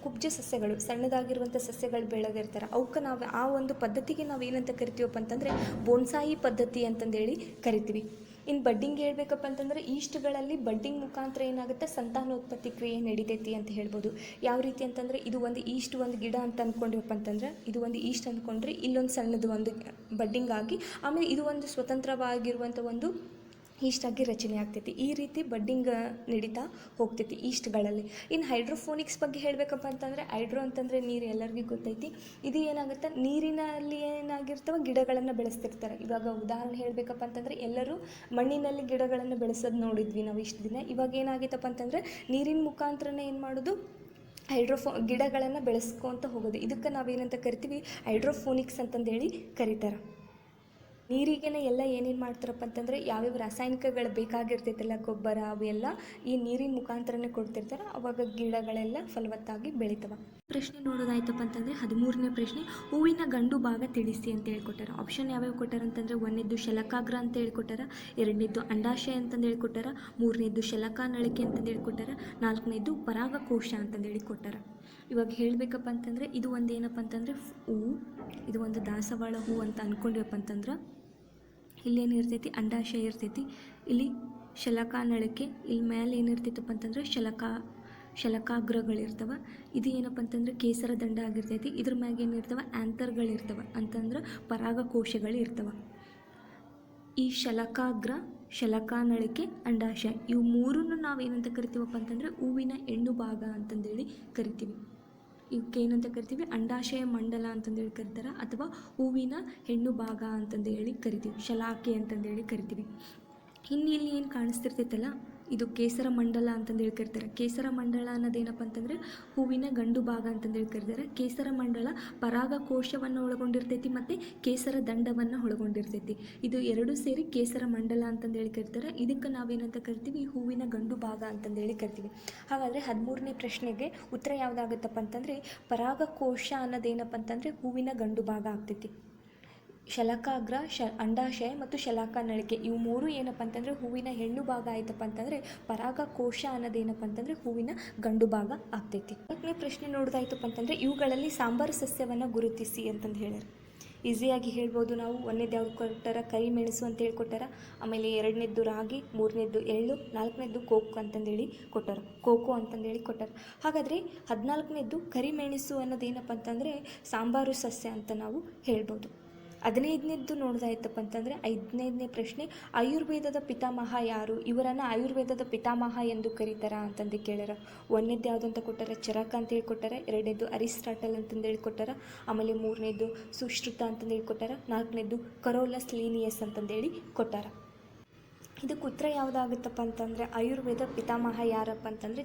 ಕುಬ್ಜ ಸಸ್ಯಗಳು, ಸಣ್ಣದಾಗಿರುವಂಥ ಸಸ್ಯಗಳು ಬೆಳೆದಿರ್ತಾರೆ. ಅವಕ್ಕೆ ನಾವು ಆ ಒಂದು ಪದ್ಧತಿಗೆ ನಾವು ಏನಂತ ಕರಿತೀವಪ್ಪ ಅಂತಂದರೆ ಬೋನ್ಸಾಯಿ ಪದ್ಧತಿ ಅಂತಂದೇಳಿ ಕರಿತೀವಿ. ಇನ್ನು ಬಡ್ಡಿಂಗ್ ಹೇಳ್ಬೇಕಪ್ಪ ಅಂತಂದರೆ ಈಸ್ಟ್ಗಳಲ್ಲಿ ಬಡ್ಡಿಂಗ್ ಮುಖಾಂತರ ಏನಾಗುತ್ತೆ, ಸಂತಾನೋತ್ಪತ್ತಿ ಕ್ರಿಯೆ ನಡಿತೈತಿ ಅಂತ ಹೇಳ್ಬೋದು. ಯಾವ ರೀತಿ ಅಂತಂದರೆ, ಇದು ಒಂದು ಗಿಡ ಅಂತ ಅಂದ್ಕೊಂಡಿವಪ್ಪ ಅಂತಂದ್ರೆ, ಇದು ಒಂದು ಈಸ್ಟ್ ಅಂದ್ಕೊಂಡ್ರೆ ಇಲ್ಲೊಂದು ಸಣ್ಣದು ಒಂದು ಬಡ್ಡಿಂಗ್ ಆಗಿ ಆಮೇಲೆ ಇದು ಒಂದು ಸ್ವತಂತ್ರವಾಗಿರುವಂಥ ಒಂದು ಈಸ್ಟಾಗಿ ರಚನೆ ಆಗ್ತೈತಿ. ಈ ರೀತಿ ಬಡ್ಡಿಂಗ್ ನಡೀತಾ ಹೋಗ್ತೈತಿ ಈಸ್ಟ್ಗಳಲ್ಲಿ. ಇನ್ನು ಹೈಡ್ರೋಫೋನಿಕ್ಸ್ ಬಗ್ಗೆ ಹೇಳಬೇಕಪ್ಪ ಅಂತಂದರೆ, ಹೈಡ್ರೋ ಅಂತಂದರೆ ನೀರು, ಎಲ್ಲರಿಗೂ ಗೊತ್ತೈತಿ. ಇದು ಏನಾಗುತ್ತೆ, ನೀರಿನಲ್ಲಿ ಏನಾಗಿರ್ತವೆ ಗಿಡಗಳನ್ನು ಬೆಳೆಸ್ತಿರ್ತಾರೆ. ಇವಾಗ ಉದಾಹರಣೆ ಹೇಳಬೇಕಪ್ಪ ಅಂತಂದರೆ, ಎಲ್ಲರೂ ಮಣ್ಣಿನಲ್ಲಿ ಗಿಡಗಳನ್ನು ಬೆಳೆಸೋದು ನೋಡಿದ್ವಿ ನಾವು ಇಷ್ಟು ದಿನ. ಇವಾಗ ಏನಾಗಿತ್ತಪ್ಪ ಅಂತಂದರೆ ನೀರಿನ ಮುಖಾಂತರನೇ ಏನು ಮಾಡೋದು, ಗಿಡಗಳನ್ನು ಬೆಳೆಸ್ಕೊತ ಹೋಗೋದು. ಇದಕ್ಕೆ ನಾವೇನಂತ ಕರಿತೀವಿ, ಹೈಡ್ರೋಫೋನಿಕ್ಸ್ ಅಂತಂದೇಳಿ ಕರೀತಾರೆ. ನೀರಿಗೆನೆ ಎಲ್ಲ ಏನೇನು ಮಾಡ್ತಾರಪ್ಪ ಅಂತಂದರೆ ಯಾವ್ಯಾವ ರಾಸಾಯನಿಕಗಳು ಬೇಕಾಗಿರ್ತೈತಲ್ಲ, ಗೊಬ್ಬರ ಅವೆಲ್ಲ ಈ ನೀರಿನ ಮುಖಾಂತರನೇ ಕೊಡ್ತಿರ್ತಾರೆ. ಅವಾಗ ಗಿಡಗಳೆಲ್ಲ ಫಲವತ್ತಾಗಿ ಬೆಳಿತವೆ. ಪ್ರಶ್ನೆ ನೋಡೋದಾಯ್ತಪ್ಪ ಅಂತಂದರೆ 13ನೇ ಪ್ರಶ್ನೆ, ಹೂವಿನ ಗಂಡು ಭಾಗ ತಿಳಿಸಿ ಅಂತ ಹೇಳ್ಕೊಟ್ಟಾರ. ಆಪ್ಷನ್ ಯಾವ್ಯಾವ ಕೊಟ್ಟಾರ ಅಂತಂದರೆ, 1ನೇದು ಶಲಕಾಗ್ರ ಅಂತ ಹೇಳ್ಕೊಟ್ಟಾರ, 2ನೇದು ಅಂಡಾಶಯ ಅಂತಂದು ಹೇಳ್ಕೊಟ್ಟಾರ, 3ನೇದು ಶಲಕಾನಳಿಕೆ ಅಂತಂದು ಹೇಳ್ಕೊಟ್ಟಾರ, 4ನೇದು ಪರಾಗಕೋಶ ಅಂತಂದು ಹೇಳಿ ಕೊಟ್ಟಾರ. ಇವಾಗ ಹೇಳಬೇಕಪ್ಪ ಅಂತಂದರೆ ಇದು ಒಂದು ಏನಪ್ಪ ಅಂತಂದರೆ ಹೂವು, ಇದು ಒಂದು ದಾಸವಾಳ ಹೂವು ಅಂತ ಅಂದ್ಕೊಂಡಿವಪ್ಪ ಅಂತಂದ್ರೆ ಇಲ್ಲೇನಿರ್ತೈತಿ ಅಂಡಾಶಯ ಇರ್ತೈತಿ, ಇಲ್ಲಿ ಶಲಕಾನಳಿಕೆ, ಇಲ್ಲಿ ಮೇಲೆ ಏನಿರ್ತೈತಪ್ಪ ಅಂತಂದ್ರೆ ಶಲಕಾಗ್ರಗಳಿರ್ತವೆ. ಇದು ಏನಪ್ಪ ಅಂತಂದ್ರೆ ಕೇಸರ ದಂಡ ಆಗಿರ್ತೈತಿ. ಇದ್ರ ಮ್ಯಾಗ ಏನಿರ್ತವೆ ಆ್ಯಂಥರ್ಗಳಿರ್ತವೆ ಅಂತಂದ್ರೆ ಪರಾಗಕೋಶಗಳು ಇರ್ತವೆ. ಈ ಶಲಕಾಗ್ರ, ಶಲಕಾನಳಿಕೆ, ಅಂಡಾಶಯ ಇವು ಮೂರನ್ನು ನಾವೇನಂತ ಕರಿತೀವಪ್ಪ ಅಂತಂದರೆ ಹೂವಿನ ಹೆಣ್ಣು ಭಾಗ ಅಂತಂದೇಳಿ ಕರಿತೀವಿ. ಇವಕ್ಕೆ ಏನಂತ ಕರಿತೀವಿ, ಅಂಡಾಶಯ ಮಂಡಲ ಅಂತಂದೇಳಿ ಕರಿತಾರೆ, ಅಥವಾ ಹೂವಿನ ಹೆಣ್ಣು ಭಾಗ ಅಂತಂದೇಳಿ ಕರಿತೀವಿ, ಶಲಾಕೆ ಅಂತಂದೇಳಿ ಕರಿತೀವಿ. ಇನ್ನು ಇಲ್ಲಿ ಏನು ಕಾಣಿಸ್ತಿರ್ತೈತಲ್ಲ ಇದು ಕೇಸರ ಮಂಡಲ ಅಂತಂದೇಳಿ ಕರಿತಾರೆ. ಕೇಸರ ಮಂಡಲ ಅನ್ನೋದೇನಪ್ಪ ಅಂತಂದರೆ ಹೂವಿನ ಗಂಡು ಭಾಗ ಅಂತಂದೇಳಿ ಕರಿತಾರೆ. ಕೇಸರ ಮಂಡಲ ಪರಾಗಕೋಶವನ್ನು ಒಳಗೊಂಡಿರ್ತೈತಿ ಮತ್ತು ಕೇಸರ ದಂಡವನ್ನು ಒಳಗೊಂಡಿರ್ತೈತಿ. ಇದು ಎರಡೂ ಸೇರಿ ಕೇಸರ ಮಂಡಲ ಅಂತಂದೇಳಿ ಕರಿತಾರೆ. ಇದಕ್ಕೆ ನಾವೇನಂತ ಕರಿತೀವಿ, ಹೂವಿನ ಗಂಡು ಭಾಗ ಅಂತಂದೇಳಿ ಕರಿತೀವಿ. ಹಾಗಾದರೆ 13ನೇ ಪ್ರಶ್ನೆಗೆ ಉತ್ತರ ಯಾವುದಾಗುತ್ತಪ್ಪ ಅಂತಂದರೆ ಪರಾಗಕೋಶ ಅನ್ನೋದೇನಪ್ಪ ಅಂತಂದರೆ ಹೂವಿನ ಗಂಡು ಭಾಗ ಆಗ್ತೈತಿ. ಶಲಕಾಗ್ರ, ಅಂಡಾಶಯ ಮತ್ತು ಶಲಾಕಾನಳಿಕೆ ಇವು ಮೂರು ಏನಪ್ಪ ಅಂತಂದರೆ ಹೂವಿನ ಹೆಣ್ಣು ಭಾಗ ಆಯ್ತಪ್ಪ ಅಂತಂದರೆ ಪರಾಗಕೋಶ ಅನ್ನೋದೇನಪ್ಪ ಅಂತಂದರೆ ಹೂವಿನ ಗಂಡು ಭಾಗ ಆಗ್ತೈತಿ. 4ನೇ ಪ್ರಶ್ನೆ ನೋಡೋದಾಯ್ತಪ್ಪ ಅಂತಂದರೆ ಇವುಗಳಲ್ಲಿ ಸಾಂಬಾರು ಸಸ್ಯವನ್ನು ಗುರುತಿಸಿ ಅಂತಂದು ಹೇಳ್ಯಾರ. ಈಸಿಯಾಗಿ ಹೇಳ್ಬೋದು ನಾವು. 1ನೇದು ಯಾವ್ದು ಕೊಟ್ಟಾರ, ಕರಿಮೆಣಸು ಅಂತ ಹೇಳಿ ಕೊಟ್ಟಾರ. ಆಮೇಲೆ 2ನೇದು ರಾಗಿ, 3ನೇದು ಎಳ್ಳು, 4ನೇದು ಕೋಕೋ ಅಂತಂದೇಳಿ ಕೊಟ್ಟಾರ, ಕೋಕೋ ಅಂತಂದೇಳಿ ಕೊಟ್ಟಾರ. ಹಾಗಾದರೆ 14ನೇದು ಕರಿಮೆಣಸು ಅನ್ನೋದೇನಪ್ಪ ಅಂತಂದರೆ ಸಾಂಬಾರು ಸಸ್ಯ ಅಂತ ನಾವು ಹೇಳ್ಬೋದು. 15ನೇದ್ದು ನೋಡ್ದಾಯ್ತಪ್ಪ ಅಂತಂದರೆ 5ನೇ ಪ್ರಶ್ನೆ, ಆಯುರ್ವೇದದ ಪಿತಾಮಹ ಯಾರು, ಇವರನ್ನು ಆಯುರ್ವೇದದ ಪಿತಾಮಹ ಎಂದು ಕರೀತಾರ ಅಂತಂದು ಕೇಳ್ಯಾರ. 1ನೇದು ಯಾವುದು ಅಂತ ಕೊಟ್ಟಾರ, ಚರಕ ಅಂತ ಹೇಳ್ಕೊಟ್ಟಾರ. 2ನೇದು ಅರಿಸ್ಟಾಟಲ್ ಅಂತಂದು ಹೇಳ್ಕೊಟ್ಟಾರ. ಆಮೇಲೆ 3ನೇದು ಸುಶ್ರುತ ಅಂತಂದು ಹೇಳ್ಕೊಟ್ಟಾರ. 4ನೇದು ಕರೋಲಸ್ ಲೀನಿಯಸ್ ಅಂತಂದೇಳಿ ಕೊಟ್ಟಾರ. ಇದಕ್ಕೆ ಉತ್ತರ ಯಾವುದಾಗುತ್ತಪ್ಪ ಅಂತಂದರೆ ಆಯುರ್ವೇದ ಪಿತಾಮಹ ಯಾರಪ್ಪ ಅಂತಂದರೆ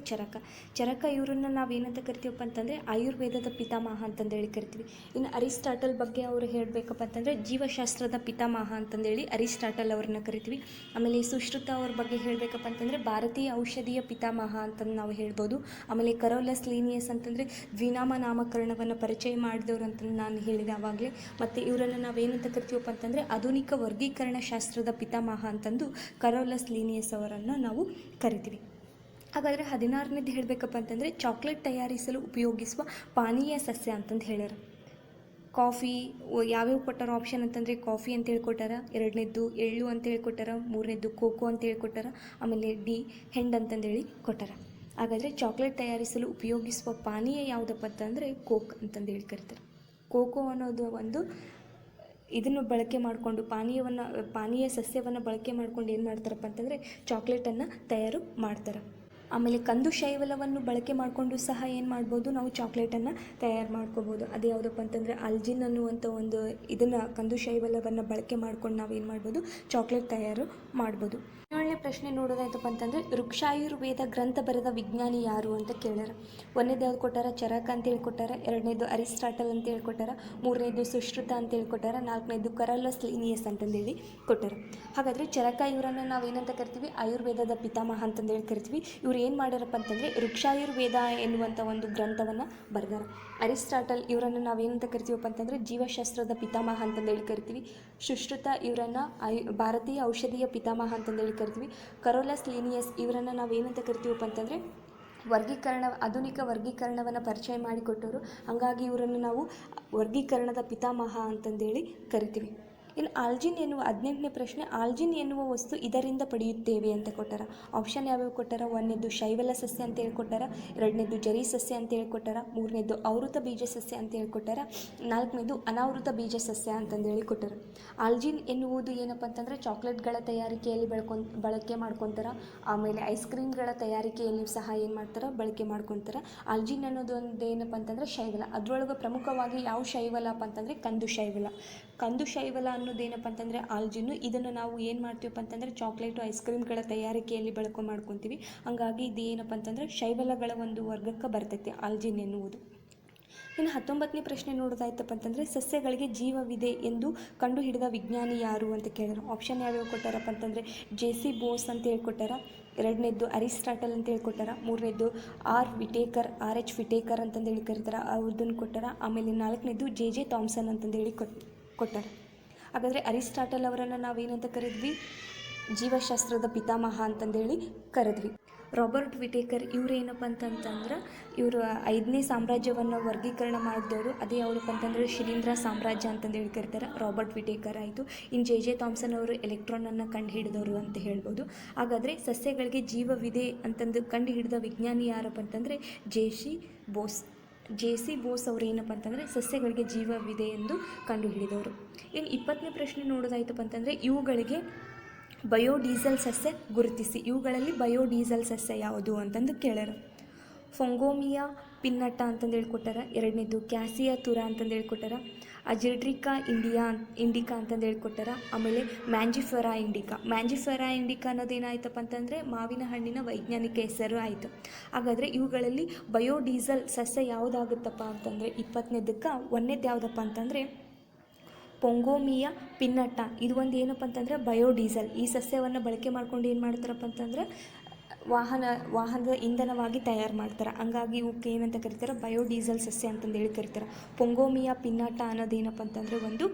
ಚರಕ ಇವರನ್ನು ನಾವೇನಂತ ಕರಿತೀವಪ್ಪ ಅಂತಂದರೆ ಆಯುರ್ವೇದದ ಪಿತಾಮಹ ಅಂತಂದೇಳಿ ಕರಿತೀವಿ. ಇನ್ನು ಅರಿಸ್ಟಾಟಲ್ ಬಗ್ಗೆ ಅವರು ಹೇಳಬೇಕಪ್ಪ ಅಂತಂದರೆ ಜೀವಶಾಸ್ತ್ರದ ಪಿತಾಮಹ ಅಂತಂದೇಳಿ ಅರಿಸ್ಟಾಟಲ್ ಅವ್ರನ್ನ ಕರಿತೀವಿ. ಆಮೇಲೆ ಸುಶ್ರುತ ಅವ್ರ ಬಗ್ಗೆ ಹೇಳಬೇಕಪ್ಪ ಅಂತಂದರೆ ಭಾರತೀಯ ಔಷಧೀಯ ಪಿತಾಮಹ ಅಂತಂದು ನಾವು ಹೇಳ್ಬೋದು. ಆಮೇಲೆ ಕರೋಲಸ್ ಲೀನಿಯಸ್ ಅಂತಂದರೆ ದ್ವಿನಾಮ ನಾಮಕರಣವನ್ನು ಪರಿಚಯ ಮಾಡಿದವರು ಅಂತಂದು ನಾನು ಹೇಳಿದೆ ಆವಾಗಲೇ. ಮತ್ತು ಇವರನ್ನು ನಾವೇನಂತ ಕರಿತೀವಪ್ಪ ಅಂತಂದರೆ ಆಧುನಿಕ ವರ್ಗೀಕರಣ ಶಾಸ್ತ್ರದ ಪಿತಾಮಹ ಅಂತಂದು ಕರೋಲಸ್ ಲೀನಿಯಸ್ ಅವರನ್ನು ನಾವು ಕರಿತೀವಿ. ಹಾಗಾದರೆ 16ನೇದು ಹೇಳಬೇಕಪ್ಪ ಅಂತಂದರೆ ಚಾಕ್ಲೇಟ್ ತಯಾರಿಸಲು ಉಪಯೋಗಿಸುವ ಪಾನೀಯ ಸಸ್ಯ ಅಂತಂದು ಹೇಳ್ಯಾರ. ಕಾಫಿ ಯಾವ್ಯಾವ ಕೊಟ್ಟಾರ ಆಪ್ಷನ್ ಅಂತಂದರೆ ಕಾಫಿ ಅಂತ ಹೇಳ್ಕೊಟ್ಟಾರ, 2ನೇದು ಎಳ್ಳು ಅಂತ ಹೇಳ್ಕೊಟ್ಟಾರ, 3ನೇದು ಕೋಕೋ ಅಂತ ಹೇಳ್ಕೊಟ್ಟಾರ, ಆಮೇಲೆ ಹೆಂಡ್ ಅಂತಂದೇಳಿ ಕೊಟ್ಟಾರ. ಹಾಗಾದರೆ ಚಾಕ್ಲೇಟ್ ತಯಾರಿಸಲು ಉಪಯೋಗಿಸುವ ಪಾನೀಯ ಯಾವುದಪ್ಪ ಅಂತಂದರೆ ಕೋಕ್ ಅಂತಂದೇಳಿ ಕರಿತಾರೆ. ಕೋಕೋ ಅನ್ನೋದು ಒಂದು ಇದನ್ನು ಬಳಕೆ ಮಾಡಿಕೊಂಡು ಪಾನೀಯ ಸಸ್ಯವನ್ನು ಬಳಕೆ ಮಾಡ್ಕೊಂಡು ಏನು ಮಾಡ್ತಾರಪ್ಪ ಅಂತಂದರೆ ಚಾಕ್ಲೇಟನ್ನು ತಯಾರು ಮಾಡ್ತಾರೆ. ಆಮೇಲೆ ಕಂದು ಶೈವಲವನ್ನು ಬಳಕೆ ಮಾಡಿಕೊಂಡು ಸಹ ಏನು ಮಾಡ್ಬೋದು, ನಾವು ಚಾಕ್ಲೇಟನ್ನು ತಯಾರು ಮಾಡ್ಕೋಬೋದು. ಅದು ಯಾವುದಪ್ಪ ಅಂತಂದರೆ ಅಲ್ಜಿನ್ ಅನ್ನುವಂಥ ಒಂದು ಇದನ್ನು ಕಂದು ಶೈವಲವನ್ನು ಬಳಕೆ ಮಾಡ್ಕೊಂಡು ನಾವು ಏನು ಮಾಡ್ಬೋದು, ಚಾಕ್ಲೇಟ್ ತಯಾರು ಮಾಡ್ಬೋದು. 17ನೇ ಪ್ರಶ್ನೆ ನೋಡೋದಾಯ್ತಪ್ಪ ಅಂತಂದರೆ ವೃಕ್ಷಾಯುರ್ವೇದ ಗ್ರಂಥ ಬರೆದ ವಿಜ್ಞಾನಿ ಯಾರು ಅಂತ ಕೇಳ್ಯಾರ. 1ನೇದು ಯಾವ್ದು ಕೊಟ್ಟಾರ, ಚರಕ ಅಂತ ಹೇಳ್ಕೊಟ್ಟಾರ. 2ನೇದು ಅರಿಸ್ಟಾಟಲ್ ಅಂತ ಹೇಳ್ಕೊಟ್ಟಾರ. 3ನೇದು ಸುಶ್ರುತ ಅಂತ ಹೇಳ್ಕೊಟ್ಟಾರ. 4ನೇದು ಕರೋಲಸ್ ಲೀನಿಯಸ್ ಅಂತಂದೇಳಿ ಕೊಟ್ಟಾರ. ಹಾಗಾದರೆ ಚರಕ ಇವರನ್ನು ನಾವು ಏನಂತ ಕರಿತೀವಿ, ಆಯುರ್ವೇದದ ಪಿತಾಮಹ ಅಂತಂದೇಳಿ ಕರಿತೀವಿ. ಇವ್ರು ಏನು ಮಾಡ್ಯಾರಪ್ಪ ಅಂತಂದರೆ ವೃಕ್ಷಾಯುರ್ವೇದ ಎನ್ನುವಂಥ ಒಂದು ಗ್ರಂಥವನ್ನು ಬರೆದಾರ. ಅರಿಸ್ಟಾಟಲ್ ಇವರನ್ನು ನಾವೇನಂತ ಕರಿತೀವಪ್ಪ ಅಂತಂದರೆ ಜೀವಶಾಸ್ತ್ರದ ಪಿತಾಮಹ ಅಂತಂದೇಳಿ ಕರಿತೀವಿ. ಸುಶ್ರುತ ಇವರನ್ನು ಭಾರತೀಯ ಔಷಧೀಯ ಪಿತಾಮಹ ಅಂತಂದೇಳಿ ಕರಿತೀವಿ. ಕರೋಲಸ್ ಲೀನಿಯಸ್ ಇವರನ್ನು ನಾವೇನಂತ ಕರಿತೀವಪ್ಪ ಅಂತಂದರೆ ಆಧುನಿಕ ವರ್ಗೀಕರಣವನ್ನು ಪರಿಚಯ ಮಾಡಿಕೊಟ್ಟವರು. ಹಾಗಾಗಿ ಇವರನ್ನು ನಾವು ವರ್ಗೀಕರಣದ ಪಿತಾಮಹ ಅಂತಂದೇಳಿ ಕರಿತೀವಿ. ಇನ್ನು ಆಲ್ಜಿನ್ ಎನ್ನುವ 18ನೇ ಪ್ರಶ್ನೆ, ಆಲ್ಜಿನ್ ಎನ್ನುವ ವಸ್ತು ಇದರಿಂದ ಪಡೆಯುತ್ತೇವೆ ಅಂತ ಕೊಟ್ಟಾರ. ಆಪ್ಷನ್ ಯಾವ್ಯಾವ ಕೊಟ್ಟಾರ, 1ನೇದು ಶೈವಲ ಸಸ್ಯ ಅಂತ ಹೇಳ್ಕೊಟ್ಟಾರ, 2ನೇದು ಜರಿ ಸಸ್ಯ ಅಂತ ಹೇಳ್ಕೊಟ್ಟಾರ, 3ನೇದು ಆವೃತ ಬೀಜ ಸಸ್ಯ ಅಂತ ಹೇಳ್ಕೊಟ್ಟಾರ, 4ನೇದು ಅನಾವೃತ ಬೀಜ ಸಸ್ಯ ಅಂತಂದೇಳಿ ಕೊಟ್ಟಾರ. ಆಲ್ಜಿನ್ ಎನ್ನುವುದು ಏನಪ್ಪ ಅಂತಂದರೆ ಚಾಕ್ಲೇಟ್ಗಳ ತಯಾರಿಕೆಯಲ್ಲಿ ಬಳಕೆ ಮಾಡ್ಕೊತಾರೆ. ಆಮೇಲೆ ಐಸ್ ಕ್ರೀಮ್ಗಳ ತಯಾರಿಕೆಯಲ್ಲಿ ಸಹ ಏನು ಮಾಡ್ತಾರೆ, ಬಳಕೆ ಮಾಡ್ಕೊತಾರೆ. ಆಲ್ಜಿನ್ ಅನ್ನೋದು ಒಂದು ಏನಪ್ಪ ಅಂತಂದರೆ ಶೈವಲ. ಅದರೊಳಗೆ ಪ್ರಮುಖವಾಗಿ ಯಾವ ಶೈವಲಪ್ಪ ಅಂತಂದರೆ ಕಂದು ಶೈವಲ ಅನ್ನೋದೇನಪ್ಪ ಅಂತಂದರೆ ಆಲ್ಜಿನ್ನು. ಇದನ್ನು ನಾವು ಏನು ಮಾಡ್ತೀವಪ್ಪ ಅಂತಂದರೆ ಚಾಕ್ಲೇಟು ಐಸ್ ಕ್ರೀಮ್ಗಳ ತಯಾರಿಕೆಯಲ್ಲಿ ಬಳಕೆ ಮಾಡ್ಕೊತೀವಿ. ಹಾಗಾಗಿ ಇದು ಏನಪ್ಪ ಅಂತಂದರೆ ಶೈವಲಗಳ ಒಂದು ವರ್ಗಕ್ಕೆ ಬರ್ತೈತಿ ಆಲ್ಜಿನ್ ಎನ್ನುವುದು. ಇನ್ನು 19ನೇ ಪ್ರಶ್ನೆ ನೋಡೋದಾಯ್ತಪ್ಪ ಅಂತಂದರೆ ಸಸ್ಯಗಳಿಗೆ ಜೀವವಿದೆ ಎಂದು ಕಂಡುಹಿಡಿದ ವಿಜ್ಞಾನಿ ಯಾರು ಅಂತ ಕೇಳಿದ್ರು. ಆಪ್ಷನ್ ಯಾವ್ಯಾವ ಕೊಟ್ಟಾರಪ್ಪ ಅಂತಂದರೆ ಜೆ.ಸಿ. ಬೋಸ್ ಅಂತ ಹೇಳ್ಕೊಟ್ಟಾರ, ಎರಡನೇದ್ದು ಅರಿಸ್ಟಾಟಲ್ ಅಂತ ಹೇಳ್ಕೊಟ್ಟಾರ, ಮೂರನೇದ್ದು ಆರ್.ಎಚ್. ವಿಟೇಕರ್ ಅಂತಂದು ಹೇಳಿ ಕರೀತಾರೆ, ಅವ್ರದ್ದನ್ನು ಕೊಟ್ಟಾರ. ಆಮೇಲೆ ನಾಲ್ಕನೇದ್ದು ಜೆ ಥಾಮ್ಸನ್ ಅಂತಂದು ಹೇಳಿ ಕೊಟ್ಟಾರ. ಹಾಗಾದರೆ ಅರಿಸ್ಟಾಟಲ್ ಅವರನ್ನು ನಾವೇನಂತ ಕರೆದ್ವಿ? ಜೀವಶಾಸ್ತ್ರದ ಪಿತಾಮಹ ಅಂತಂದೇಳಿ ಕರೆದ್ವಿ. ರಾಬರ್ಟ್ ವಿಟೇಕರ್ ಇವ್ರು ಏನಪ್ಪ ಅಂತಂದ್ರೆ ಇವರು 5ನೇ ಸಾಮ್ರಾಜ್ಯವನ್ನು ವರ್ಗೀಕರಣ ಮಾಡಿದವರು. ಅದೇ ಯಾವುದಪ್ಪ ಅಂತಂದರೆ ಶಿಲೀಂಧ್ರ ಸಾಮ್ರಾಜ್ಯ ಅಂತಂದೇಳಿ ಕರೀತಾರೆ, ರಾಬರ್ಟ್ ವಿಟೇಕರ್ ಆಯಿತು. ಇನ್ನು ಜೆ ಥಾಮ್ಸನ್ ಅವರು ಎಲೆಕ್ಟ್ರಾನನ್ನು ಕಂಡು ಹಿಡಿದವರು ಅಂತ ಹೇಳ್ಬೋದು. ಹಾಗಾದರೆ ಸಸ್ಯಗಳಿಗೆ ಜೀವವಿದೆ ಅಂತಂದು ಕಂಡು ಹಿಡಿದ ವಿಜ್ಞಾನಿ ಯಾರಪ್ಪ ಅಂತಂದರೆ ಜೆ.ಸಿ. ಬೋಸ್ ಅವರು ಏನಪ್ಪ ಅಂತಂದರೆ ಸಸ್ಯಗಳಿಗೆ ಜೀವವಿದೆ ಎಂದು ಕಂಡುಹಿಡಿದವರು. ಇನ್ನು 20ನೇ ಪ್ರಶ್ನೆ ನೋಡೋದಾಯ್ತಪ್ಪ ಅಂತಂದರೆ ಇವುಗಳಿಗೆ ಬಯೋಡೀಸೆಲ್ ಸಸ್ಯ ಗುರುತಿಸಿ. ಇವುಗಳಲ್ಲಿ ಬಯೋಡೀಸೆಲ್ ಸಸ್ಯ ಯಾವುದು ಅಂತಂದು ಕೇಳ್ಯಾರ. ಫೊಂಗೋಮಿಯಾ ಪಿನ್ನಟ ಅಂತಂದು ಹೇಳ್ಕೊಟ್ಟಾರ, ಎರಡನೇದು ಕ್ಯಾಸಿಯಾ ತುರಾ ಅಂತಂದು ಹೇಳ್ಕೊಟ್ಟಾರ, ಅಜಿಡ್ರಿಕಾ ಇಂಡಿಕಾ ಅಂತಂದು ಹೇಳ್ಕೊಟ್ಟಾರ, ಆಮೇಲೆ ಮ್ಯಾಂಜಿಫೆರಾ ಇಂಡಿಕಾ ಅನ್ನೋದೇನಾಯ್ತಪ್ಪ ಅಂತಂದರೆ ಮಾವಿನ ಹಣ್ಣಿನ ವೈಜ್ಞಾನಿಕ ಹೆಸರು ಆಯಿತು. ಹಾಗಾದರೆ ಇವುಗಳಲ್ಲಿ ಬಯೋಡೀಸೆಲ್ ಸಸ್ಯ ಯಾವುದಾಗುತ್ತಪ್ಪ ಅಂತಂದರೆ 20ನೇದಕ್ಕೆ 1ನೇದು ಯಾವುದಪ್ಪ ಅಂತಂದರೆ ಪೊಂಗೋಮಿಯಾ ಪಿನ್ನಟ. ಇದು ಒಂದು ಏನಪ್ಪ ಅಂತಂದರೆ ಬಯೋಡೀಸೆಲ್. ಈ ಸಸ್ಯವನ್ನು ಬಳಕೆ ಮಾಡ್ಕೊಂಡು ಏನು ಮಾಡ್ತಾರಪ್ಪ ಅಂತಂದ್ರೆ ವಾಹನದ ಇಂಧನವಾಗಿ ತಯಾರು ಮಾಡ್ತಾರೆ. ಹಂಗಾಗಿ ಇವಕ್ಕೆ ಏನಂತ ಕರೀತಾರೆ? ಬಯೋಡೀಸೆಲ್ ಸಸ್ಯ ಅಂತಂದು ಹೇಳಿ ಕರೀತಾರೆ. ಪೊಂಗೋಮಿಯಾ ಪಿನ್ನಟ ಅನ್ನೋದೇನಪ್ಪ ಅಂತಂದರೆ ಒಂದು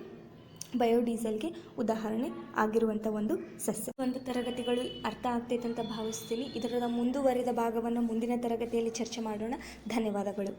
ಬಯೋಡೀಸೆಲ್ಗೆ ಉದಾಹರಣೆ ಆಗಿರುವಂಥ ಒಂದು ಸಸ್ಯ. ಒಂದು ತರಗತಿಗಳು ಅರ್ಥ ಆಗ್ತೈತೆ ಅಂತ ಭಾವಿಸ್ತೀನಿ. ಇದರ ಮುಂದುವರಿದ ಭಾಗವನ್ನು ಮುಂದಿನ ತರಗತಿಯಲ್ಲಿ ಚರ್ಚೆ ಮಾಡೋಣ. ಧನ್ಯವಾದಗಳು.